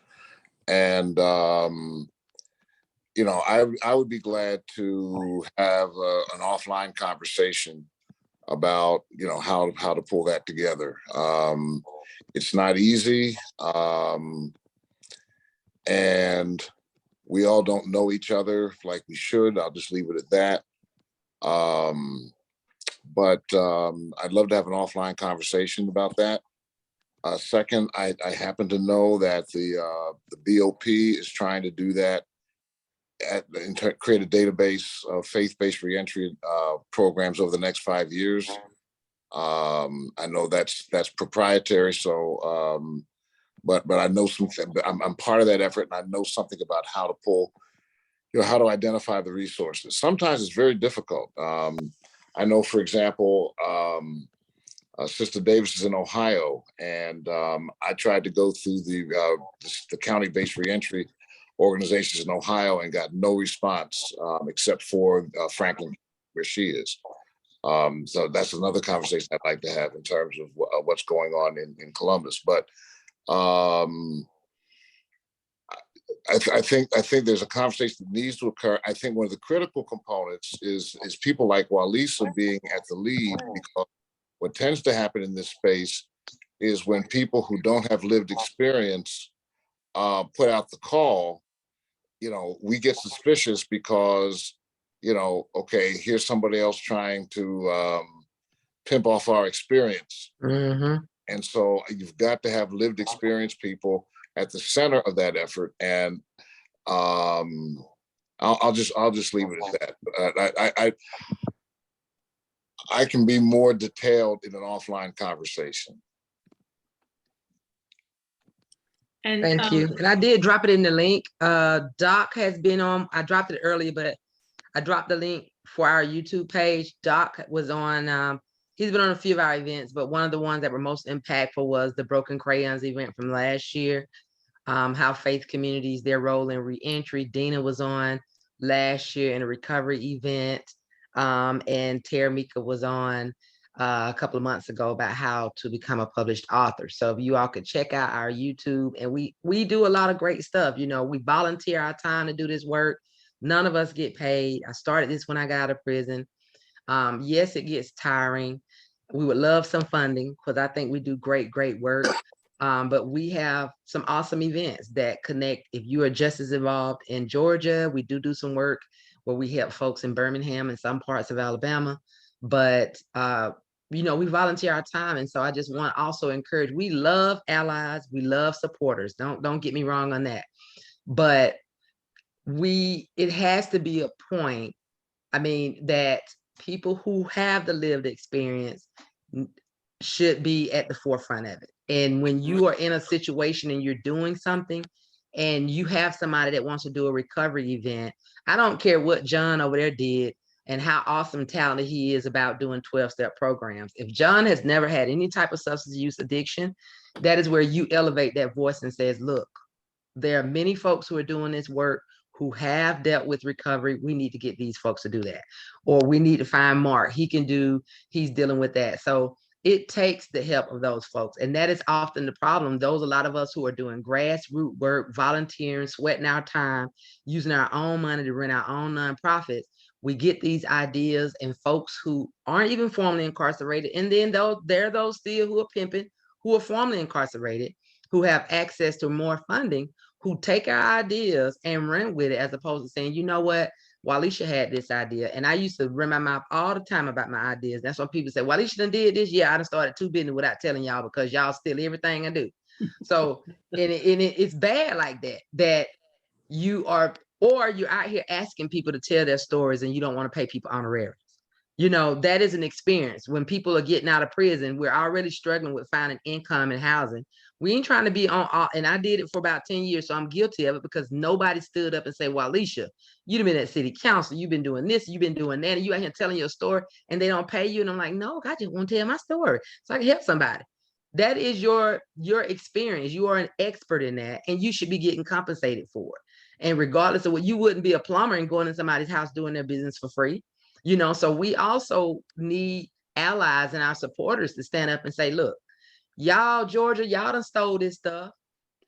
and I would be glad to have an offline conversation about how to pull that together. It's not easy, and we all don't know each other like we should. I'll just leave it at that. But I'd love to have an offline conversation about that. Second, I happen to know that the BOP is trying to do that and create a database of faith-based reentry programs over the next 5 years. I know that's proprietary, so but I know something. I'm part of that effort, and I know something about how to pull, how to identify the resources. Sometimes it's very difficult. I know, for example, Sister Davis is in Ohio, and I tried to go through the county-based reentry organizations in Ohio and got no response except for Franklin, where she is. So that's another conversation I'd like to have in terms of what's going on in Columbus. But I think there's a conversation that needs to occur. I think one of the critical components is people like Walisa being at the lead, because what tends to happen in this space is when people who don't have lived experience put out the call, we get suspicious because, okay, here's somebody else trying to pimp off our experience. Mm-hmm. And so you've got to have lived experience people at the center of that effort. And I'll just leave it at that. I can be more detailed in an offline conversation. And thank you. And I did drop it in the link. Doc has been on, I dropped it earlier, but I dropped the link for our YouTube page. Doc was on, he's been on a few of our events, but one of the ones that were most impactful was the Broken Crayons event from last year. How faith communities, their role in reentry. Dena was on last year in a recovery event. And Terrameka was on a couple of months ago about how to become a published author. So if you all could check out our YouTube, and we do a lot of great stuff. We volunteer our time to do this work. None of us get paid. I started this when I got out of prison. Yes, it gets tiring. We would love some funding because I think we do great work. But we have some awesome events that connect. If you are just as involved in Georgia, we do some work where we help folks in Birmingham and some parts of Alabama. But, we volunteer our time. And so I just want to also encourage, we love allies, we love supporters. Don't get me wrong on that. But it has to be a point, that people who have the lived experience should be at the forefront of it. And when you are in a situation and you're doing something and you have somebody that wants to do a recovery event, I don't care what John over there did and how awesome talented he is about doing 12-step programs. If John has never had any type of substance use addiction, that is where you elevate that voice and says, look, there are many folks who are doing this work who have dealt with recovery. We need to get these folks to do that. Or we need to find Mark. He's dealing with that. So it takes the help of those folks. And that is often the problem. A lot of us who are doing grassroots work, volunteering, sweating our time, using our own money to run our own nonprofits, we get these ideas, and folks who aren't even formally incarcerated, and then there are those still who are pimping, who are formally incarcerated, who have access to more funding, who take our ideas and run with it, as opposed to saying, you know what, Walisha had this idea. And I used to run my mouth all the time about my ideas. That's why people say, Walisha done did this. Yeah, I done started 2 business without telling y'all, because y'all steal everything I do. So, it's bad like that you're out here asking people to tell their stories and you don't want to pay people honorariums. That is an experience. When people are getting out of prison, we're already struggling with finding income and housing. We ain't trying to be on all, and I did it for about 10 years, so I'm guilty of it, because nobody stood up and said, well, Alicia, you've been at city council, you've been doing this, you've been doing that, and you out here telling your story, and they don't pay you. And I'm like, no, I just want to tell my story so I can help somebody. That is your experience. You are an expert in that, and you should be getting compensated for it. And regardless of what, you wouldn't be a plumber and going in somebody's house doing their business for free. So we also need allies and our supporters to stand up and say, look, y'all, Georgia, y'all done stole this stuff.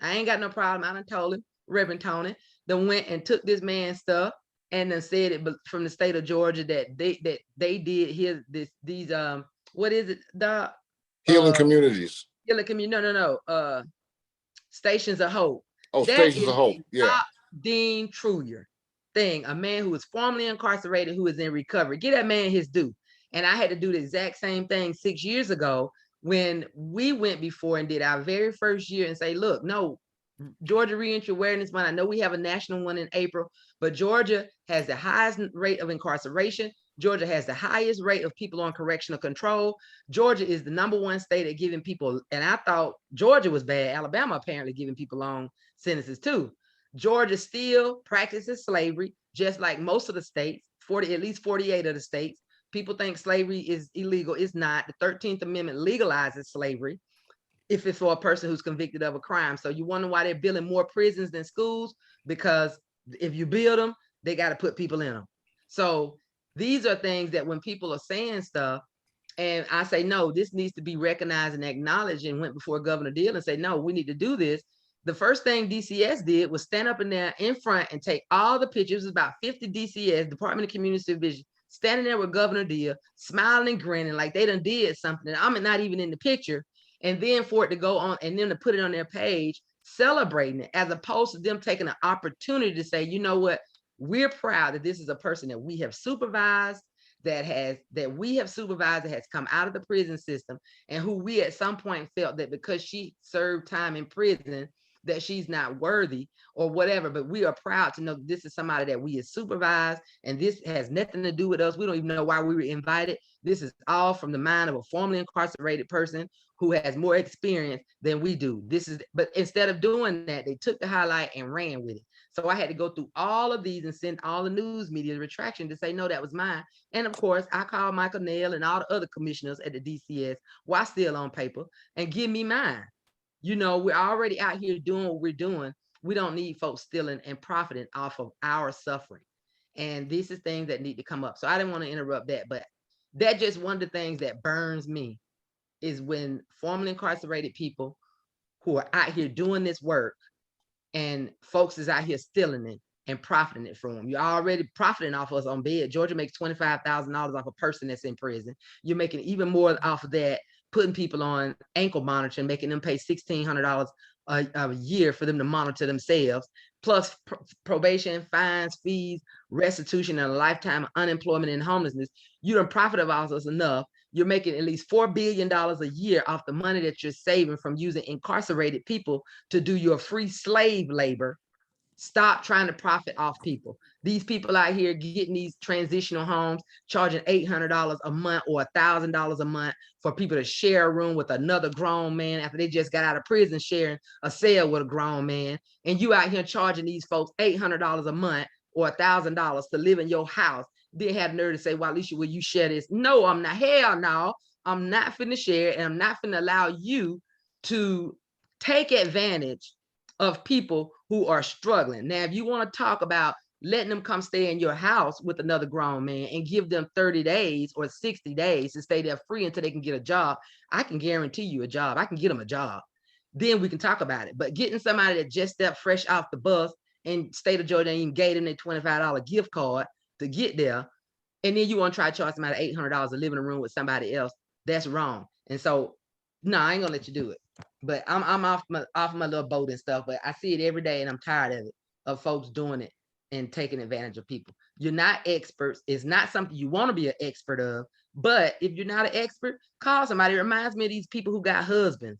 I ain't got no problem. I done told him, Reverend Tony, done went and took this man's stuff and then said it from the state of Georgia that they did these what is it, Doc? Healing communities. Healing community. No. Stations of Hope. Oh, That Stations is of Hope. Yeah. Dean Trulear thing, a man who was formerly incarcerated, who is in recovery. Get that man his due. And I had to do the exact same thing 6 years ago when we went before and did our very first year and say, look, no, Georgia Reentry Awareness Month. I know we have a national one in April, but Georgia has the highest rate of incarceration. Georgia has the highest rate of people on correctional control. Georgia is the #1 state at giving people, and I thought Georgia was bad. Alabama apparently giving people long sentences too. Georgia still practices slavery, just like most of the states, at least 48 of the states. People think slavery is illegal. It's not. The 13th Amendment legalizes slavery if it's for a person who's convicted of a crime. So you wonder why they're building more prisons than schools? Because if you build them, they got to put people in them. So these are things that when people are saying stuff, and I say, no, this needs to be recognized and acknowledged, and went before Governor Deal and say, no, we need to do this. The first thing DCS did was stand up in there in front and take all the pictures. It was about 50 DCS, Department of Community Supervision, standing there with Governor Deal, smiling and grinning like they done did something. I'm not even in the picture. And then for it to go on and then to put it on their page, celebrating it, as opposed to them taking an opportunity to say, you know what, we're proud that this is a person that we have supervised, that has come out of the prison system, and who we at some point felt that because she served time in prison, that she's not worthy or whatever. But we are proud to know that this is somebody that we have supervised, and this has nothing to do with us. We don't even know why we were invited. This is all from the mind of a formerly incarcerated person who has more experience than we do. But instead of doing that, they took the highlight and ran with it. So I had to go through all of these and send all the news media retraction to say, no, that was mine. And of course, I called Michael Nail and all the other commissioners at the DCS while still on paper and give me mine. We're already out here doing what we're doing. We don't need folks stealing and profiting off of our suffering. And this is things that need to come up. So I didn't want to interrupt that, but that's just one of the things that burns me, is when formerly incarcerated people who are out here doing this work and folks is out here stealing it and profiting it from them. You're already profiting off us on bed. Georgia makes $25,000 off a person that's in prison. You're making even more off of that, putting people on ankle monitoring, making them pay $1,600 a year for them to monitor themselves, plus probation, fines, fees, restitution, and a lifetime of unemployment and homelessness. You don't profit off us enough. You're making at least $4 billion a year off the money that you're saving from using incarcerated people to do your free slave labor. Stop trying to profit off people. These people out here getting these transitional homes, charging $800 a month or $1,000 a month for people to share a room with another grown man after they just got out of prison, sharing a cell with a grown man. And you out here charging these folks $800 a month or $1,000 to live in your house. Then have nerve to say, well, Alicia, will you share this? No, I'm not. Hell no, I'm not finna share it, and I'm not finna allow you to take advantage of people who are struggling. Now, if you want to talk about letting them come stay in your house with another grown man and give them 30 days or 60 days to stay there free until they can get a job, I can guarantee you a job. I can get them a job. Then we can talk about it. But getting somebody that just stepped fresh off the bus and state of Georgia and even gave them their $25 gift card to get there, and then you want to try to charge somebody $800 to live in a room with somebody else, that's wrong. And so, no, I ain't gonna let you do it. But I'm off my little boat and stuff, but I see it every day and I'm tired of it, of folks doing it and taking advantage of people. You're not experts. It's not something you want to be an expert of, but if you're not an expert, call somebody. It reminds me of these people who got husbands,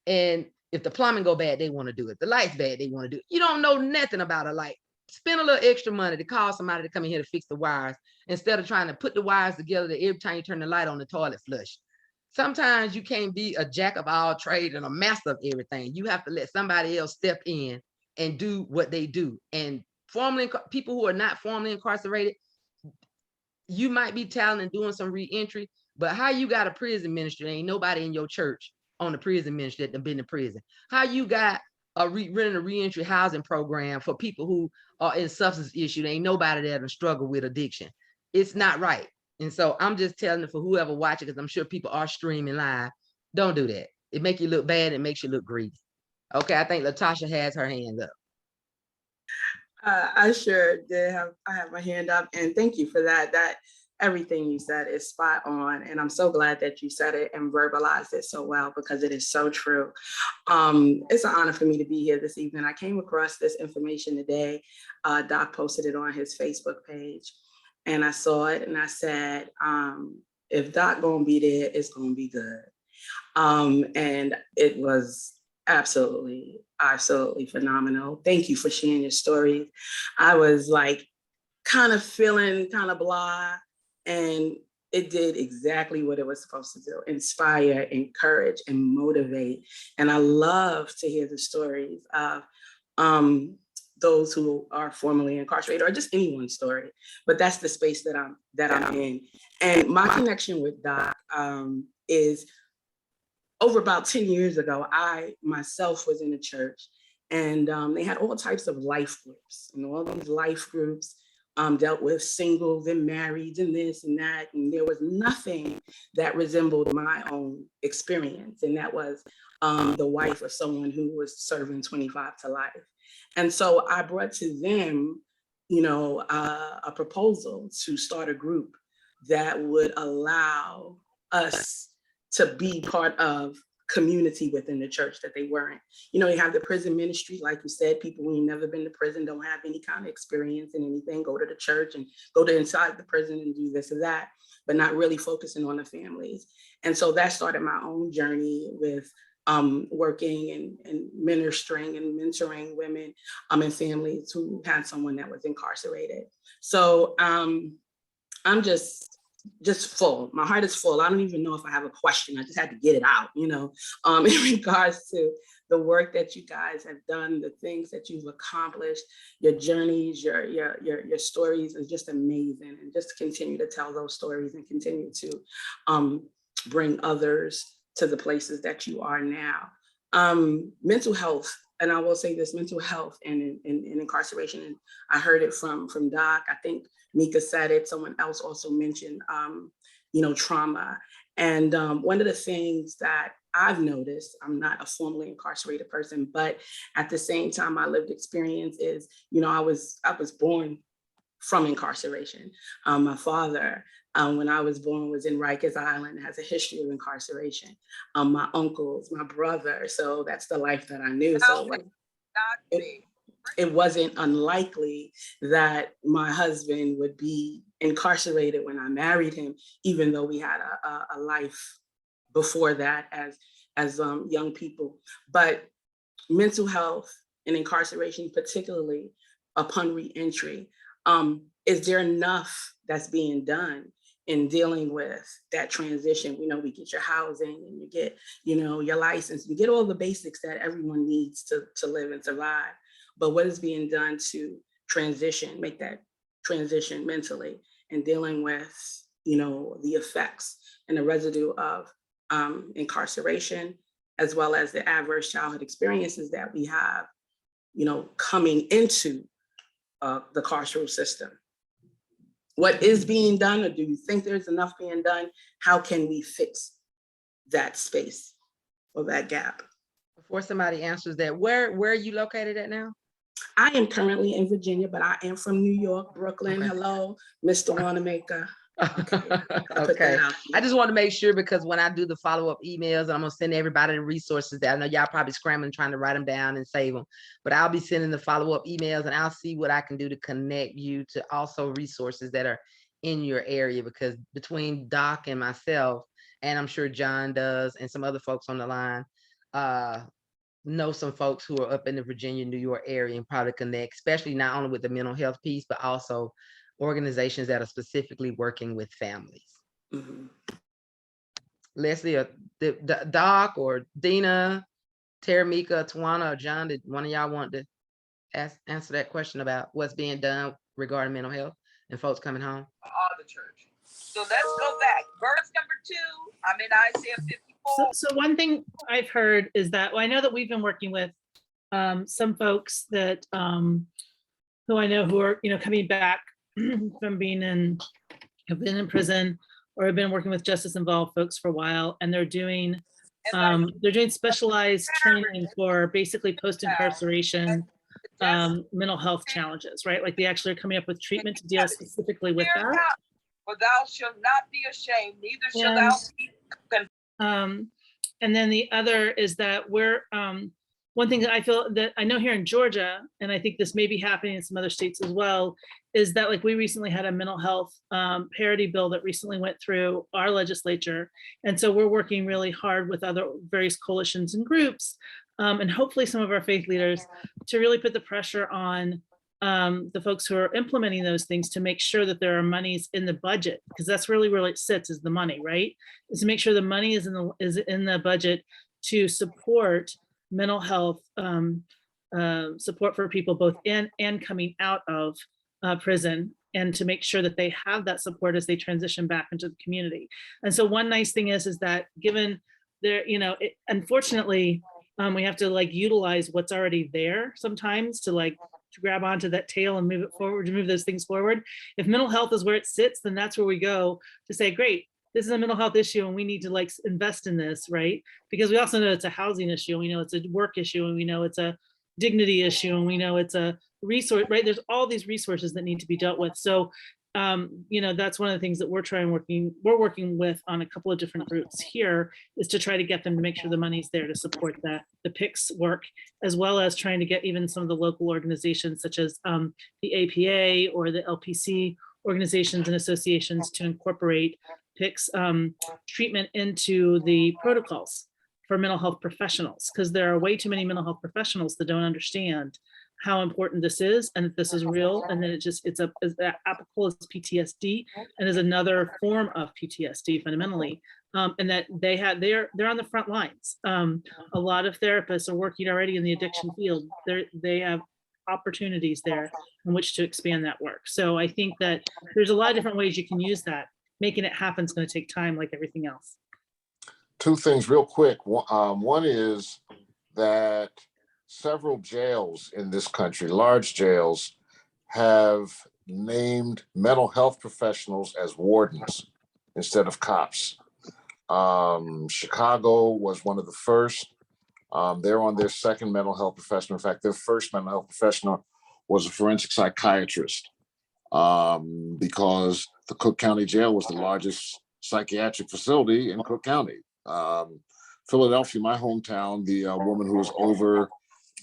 and if the plumbing go bad, they want to do it. The lights bad, they want to do it. You don't know nothing about a light. Spend a little extra money to call somebody to come in here to fix the wires instead of trying to put the wires together that every time you turn the light on, the toilet flush. Sometimes you can't be a jack of all trades and a master of everything. You have to let somebody else step in and do what they do. And people who are not formally incarcerated, you might be talented doing some re-entry, but how you got a prison ministry? Ain't nobody in your church on the prison ministry that been in prison. How you got running a reentry housing program for people who are in substance issue. There ain't nobody there to struggle with addiction. It's not right. And so I'm just telling it for whoever watching, because I'm sure people are streaming live. Don't do that. It makes you look bad. It makes you look greedy. Okay, I think Latasha has her hand up. I sure did I have my hand up, and thank you for that. That everything you said is spot on, and I'm so glad that you said it and verbalized it so well, because it is so true. It's an honor for me to be here this evening. I came across this information today. Doc posted it on his Facebook page, and I saw it and I said, if Doc gonna be there, it's gonna be good. And it was absolutely phenomenal. Thank you for sharing your stories. I was like kind of feeling kind of blah, and it did exactly what it was supposed to do: inspire, encourage, and motivate. And I love to hear the stories of those who are formerly incarcerated, or just anyone's story. But that's the space that I'm in. And my connection with Doc is over about 10 years ago. I myself was in a church, and they had all types of life groups, and all these life groups dealt with singles and marrieds and this and that. And there was nothing that resembled my own experience. And that was the wife of someone who was serving 25 to life. And so I brought to them, a proposal to start a group that would allow us to be part of community within the church that they weren't. You have the prison ministry, like you said, people who ain't never been to prison, don't have any kind of experience in anything, go to the church and go to inside the prison and do this or that, but not really focusing on the families. And so that started my own journey with working and ministering and mentoring women and families who had someone that was incarcerated. So I'm just full. My heart is full. I don't even know if I have a question. I just had to get it out, in regards to the work that you guys have done, the things that you've accomplished, your journeys, your stories is just amazing. And just continue to tell those stories and continue to bring others to the places that you are now. Mental health, and I will say this, mental health and incarceration. And I heard it from Doc. I think Mika said it. Someone else also mentioned, trauma. And one of the things that I've noticed, I'm not a formerly incarcerated person, but at the same time, my lived experience is, I was born from incarceration. My father, when I was born, was in Rikers Island, has a history of incarceration. My uncles, my brother, so that's the life that I knew. So it wasn't unlikely that my husband would be incarcerated when I married him, even though we had a life before that as young people. But mental health and incarceration, particularly upon reentry, is there enough that's being done in dealing with that transition? We get your housing and you get, your license, you get all the basics that everyone needs to live and survive. But what is being done to transition, make that transition mentally, and dealing with, the effects and the residue of incarceration, as well as the adverse childhood experiences that we have, coming into the carceral system? What is being done, or do you think there's enough being done? How can we fix that space or that gap? Before somebody answers that, where are you located at now? I am currently in Virginia, but I am from New York, Brooklyn. Okay. Hello, Mr. Wannamaker. Okay. I just want to make sure, because when I do the follow-up emails, I'm going to send everybody the resources that I know y'all probably scrambling trying to write them down and save them, but I'll be sending the follow-up emails, and I'll see what I can do to connect you to also resources that are in your area, because between Doc and myself, and I'm sure John does, and some other folks on the line, know some folks who are up in the Virginia, New York area, and probably connect, especially not only with the mental health piece, but also organizations that are specifically working with families. Mm-hmm. Leslie, or the Doc, or Dena, Terrameka, Twyana, or John, did one of y'all want to answer that question about what's being done regarding mental health and folks coming home? All the church. So let's go back. Verse number 2, I'm in Isaiah 54. So one thing I've heard is that, well, I know that we've been working with some folks that who I know who are, coming back from have been in prison or have been working with justice involved folks for a while, and they're doing specialized training for basically post-incarceration mental health challenges, right? Like they actually are coming up with treatment to deal specifically with that. For thou shalt not be ashamed, neither shalt thou be and then the other is that we're one thing that I feel that I know here in Georgia, and I think this may be happening in some other states as well, is that like we recently had a mental health parity bill that recently went through our legislature. And so we're working really hard with other various coalitions and groups, and hopefully some of our faith leaders to really put the pressure on the folks who are implementing those things to make sure that there are monies in the budget, because that's really where it sits, is the money, right? Is to make sure the money is in the budget to support mental health support for people both in and coming out of prison, and to make sure that they have that support as they transition back into the community. And so one nice thing is that given there, unfortunately, we have to like utilize what's already there sometimes to grab onto that tail and move it forward, to move those things forward. If mental health is where it sits, then that's where we go to say, great, this is a mental health issue and we need to invest in this, right? Because we also know it's a housing issue, and we know it's a work issue, and we know it's a dignity issue, and we know it's a resource, right? There's all these resources that need to be dealt with. So, that's one of the things that we're working with on a couple of different groups here, is to try to get them to make sure the money's there to support the PICS work, as well as trying to get even some of the local organizations such as the APA or the LPC organizations and associations to incorporate PICS treatment into the protocols for mental health professionals, because there are way too many mental health professionals that don't understand how important this is, and that this is real, and then it's applicable as PTSD and is another form of PTSD fundamentally, and that they're on the front lines. A lot of therapists are working already in the addiction field. They have opportunities there in which to expand that work. So I think that there's a lot of different ways you can use that. Making it happen is going to take time, like everything else. Two things real quick. One is that several jails in this country, large jails, have named mental health professionals as wardens instead of cops. Chicago was one of the first. They're on their second mental health professional. In fact, their first mental health professional was a forensic psychiatrist, because the Cook County Jail was the largest psychiatric facility in Cook County. Philadelphia, my hometown, the woman who was over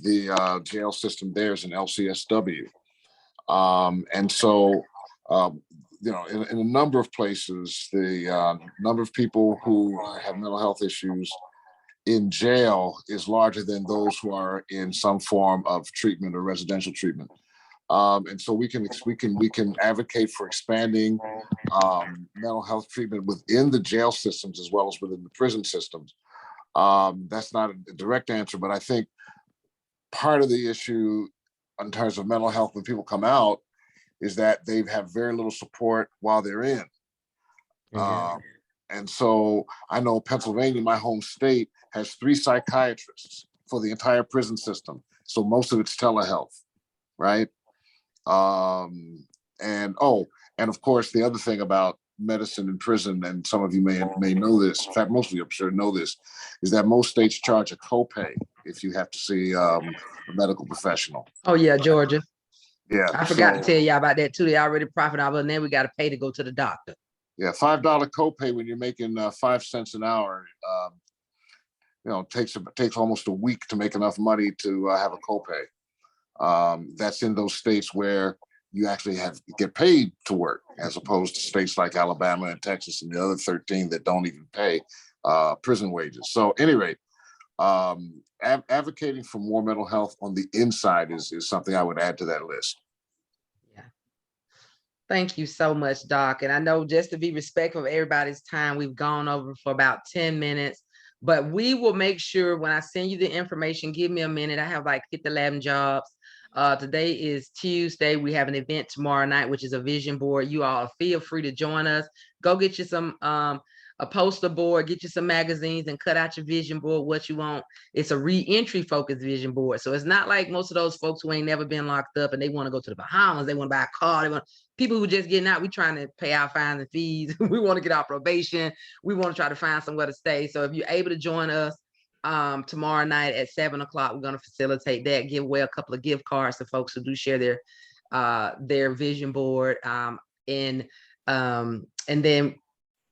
the jail system there is an LCSW. And so, in a number of places, the number of people who have mental health issues in jail is larger than those who are in some form of treatment or residential treatment. And so we can advocate for expanding mental health treatment within the jail systems as well as within the prison systems. That's not a direct answer, but I think part of the issue in terms of mental health when people come out is that they have very little support while they're in. And so I know Pennsylvania, my home state, has 3 psychiatrists for the entire prison system. So most of it's telehealth, right? And of course, the other thing about medicine in prison, and some of you may know this, in fact, most of you I'm sure know this, is that most states charge a copay if you have to see a medical professional. Oh yeah, Georgia. Yeah. I forgot to tell y'all about that too. They already profit out, and then we got to pay to go to the doctor. Yeah, $5 copay when you're making 5 cents an hour. Takes almost a week to make enough money to have a copay. That's in those states where you actually get paid to work, as opposed to states like Alabama and Texas and the other 13 that don't even pay prison wages. So, at any rate, advocating for more mental health on the inside is something I would add to that list. Yeah. Thank you so much, Doc. And I know, just to be respectful of everybody's time, we've gone over for about 10 minutes, but we will make sure when I send you the information, give me a minute. I have like 11 jobs. Today is Tuesday. We have an event tomorrow night, which is a vision board. You all feel free to join us. Go get you some a poster board, get you some magazines and cut out your vision board, what you want. It's a re-entry focused vision board. So it's not like most of those folks who ain't never been locked up and they want to go to the Bahamas, they want to buy a car, they want people who just getting out, we trying to pay our fines and fees. We want to get our probation. We want to try to find somewhere to stay. So if you're able to join us tomorrow night at 7 o'clock, we're going to facilitate that, give away a couple of gift cards to folks who do share their vision board. And then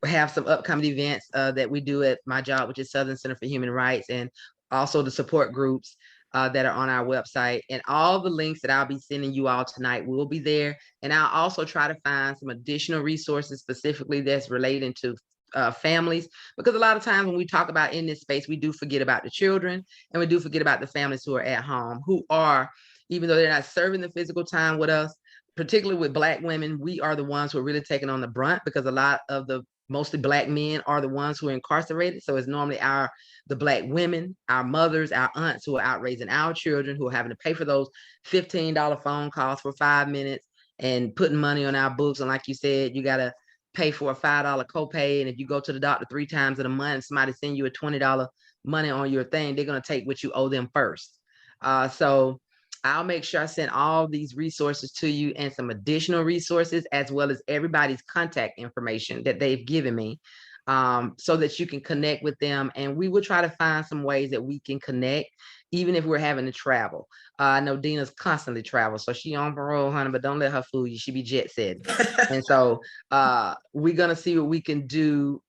have some upcoming events that we do at my job, which is Southern Center for Human Rights, and also the support groups that are on our website. And all the links that I'll be sending you all tonight will be there. And I'll also try to find some additional resources specifically that's relating to families, because a lot of times when we talk about in this space, we do forget about the children and we do forget about the families who are at home, who are, even though they're not serving the physical time with us, particularly with Black women, we are the ones who are really taking on the brunt, because a lot of the mostly Black men are the ones who are incarcerated. So it's normally the Black women, our mothers, our aunts who are out raising our children, who are having to pay for those $15 phone calls for 5 minutes and putting money on our books. And like you said, you got to pay for a $5 copay. And if you go to the doctor 3 times in a month, somebody send you a $20 money on your thing, they're going to take what you owe them first. So I'll make sure I send all these resources to you and some additional resources, as well as everybody's contact information that they've given me, so that you can connect with them. And we will try to find some ways that we can connect, even if we're having to travel. I know Dena's constantly travel, so she on parole, honey, but don't let her fool you. She be jet set. And so we're going to see what we can do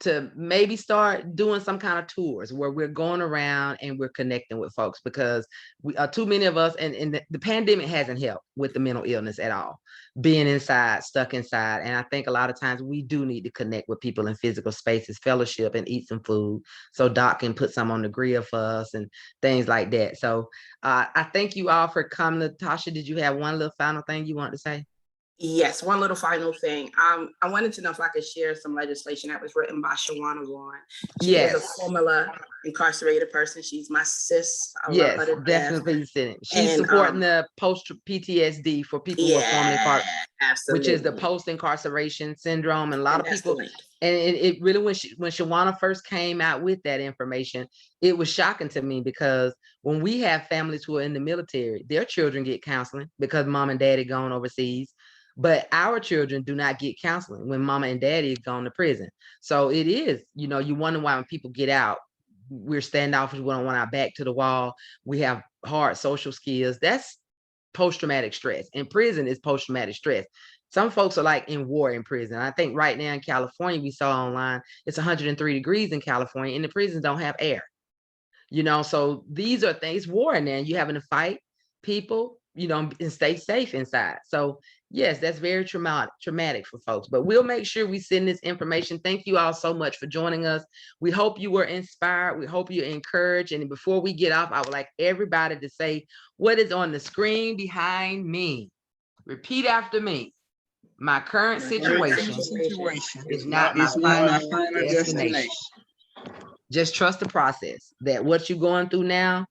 to maybe start doing some kind of tours where we're going around and we're connecting with folks, because we are too many of us, and the pandemic hasn't helped with the mental illness at all, being inside, stuck inside. And I think a lot of times we do need to connect with people in physical spaces, fellowship, and eat some food so Doc can put some on the grill for us and things like that. So I thank you all for coming. Natasha, did you have one little final thing you want to say? Yes, one little final thing. I wanted to know if I could share some legislation that was written by Twyana. She is a former incarcerated person. She's my sis. I love her to definitely. death. She's supporting the post PTSD for people who are formerly incarcerated, which is the post incarceration syndrome. And a lot of people, and it really, when Twyana first came out with that information, it was shocking to me, because when we have families who are in the military, their children get counseling because mom and daddy gone overseas. But our children do not get counseling when mama and daddy is gone to prison. So it is, you wonder why when people get out, we're standoffish, we don't want our back to the wall. We have hard social skills. That's post-traumatic stress. In prison is post-traumatic stress. Some folks are like in war in prison. I think right now in California, we saw online, it's 103 degrees in California and the prisons don't have air. So these are things, war in there, and you having to fight people, and stay safe inside. So yes, that's very traumatic for folks, but we'll make sure we send this information. Thank you all so much for joining us. We hope you were inspired. We hope you're encouraged. And before we get off, I would like everybody to say what is on the screen behind me. Repeat after me. My current situation is not my final destination. Just trust the process, that what you're going through now,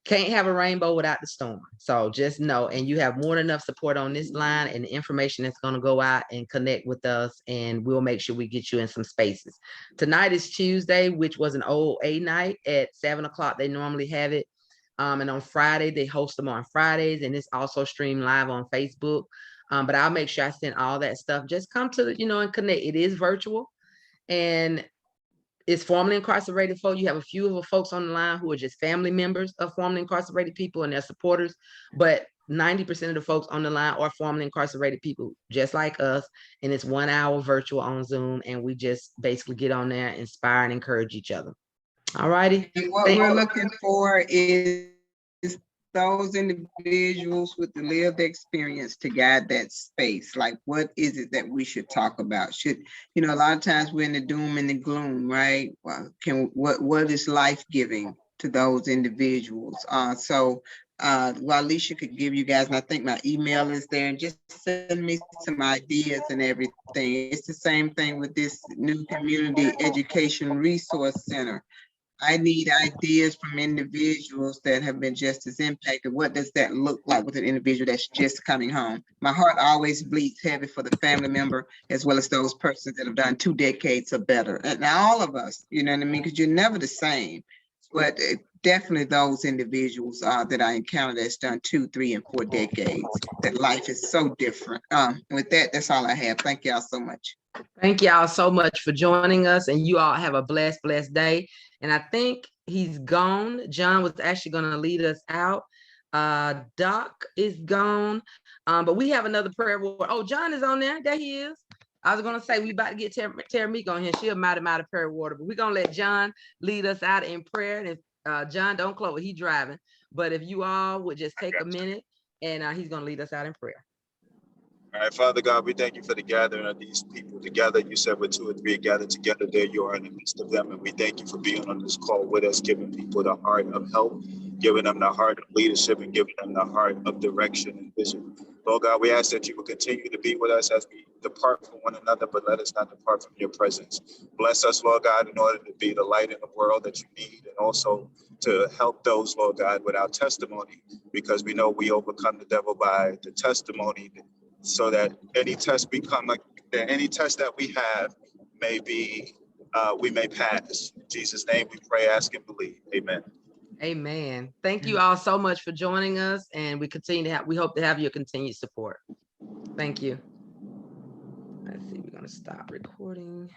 can't have a rainbow without the storm. So just know, and you have more than enough support on this line and the information that's going to go out and connect with us, and we'll make sure we get you in some spaces. Tonight is Tuesday, which was an OA night at 7 o'clock. They normally have it. And on Friday, they host them on Fridays, and it's also streamed live on Facebook. But I'll make sure I send all that stuff. Just come to, and connect. It is virtual, and it's formerly incarcerated folk. You have a few of the folks on the line who are just family members of formerly incarcerated people and their supporters, but 90% of the folks on the line are formerly incarcerated people just like us. And it's 1 hour virtual on Zoom, and we just basically get on there, inspire and encourage each other. All righty. And what we're looking for is those individuals with the lived experience to guide that space. Like, what is it that we should talk about? A lot of times we're in the doom and the gloom, right? Well, what is life-giving to those individuals? So Alicia could give you guys, and I think my email is there, and just send me some ideas and everything. It's the same thing with this new community education resource center. I need ideas from individuals that have been just as impacted. What does that look like with an individual that's just coming home? My heart always bleeds heavy for the family member, as well as those persons that have done 2 decades or better. And all of us, you know what I mean? Because you're never the same. But definitely those individuals that I encountered that's done 2, 3, and 4 decades, that life is so different. With that, that's all I have. Thank y'all so much. Thank y'all so much for joining us, and you all have a blessed, blessed day. And I think he's gone. John was actually going to lead us out. Doc is gone, but we have another prayer warrior. Oh, John is on there. There he is. I was going to say we about to get Terrameka on here. She'll mighty prayer warrior, but we're going to let John lead us out in prayer. And if John, don't close, he's driving. But if you all would just take a minute, and he's going to lead us out in prayer. All right, Father God, we thank you for the gathering of these people together. You said where 2 or 3 are gathered together, there you are in the midst of them. And we thank you for being on this call with us, giving people the heart of help, giving them the heart of leadership, and giving them the heart of direction and vision. Lord God, we ask that you will continue to be with us as we depart from one another, but let us not depart from your presence. Bless us, Lord God, in order to be the light in the world that you need, and also to help those, Lord God, with our testimony, because we know we overcome the devil by the testimony, so that any test any test that we have may be, we may pass. In Jesus' name we pray, ask, and believe. Amen. Amen. Thank you all so much for joining us, and we hope to have your continued support. Thank you. Let's see, we're gonna stop recording.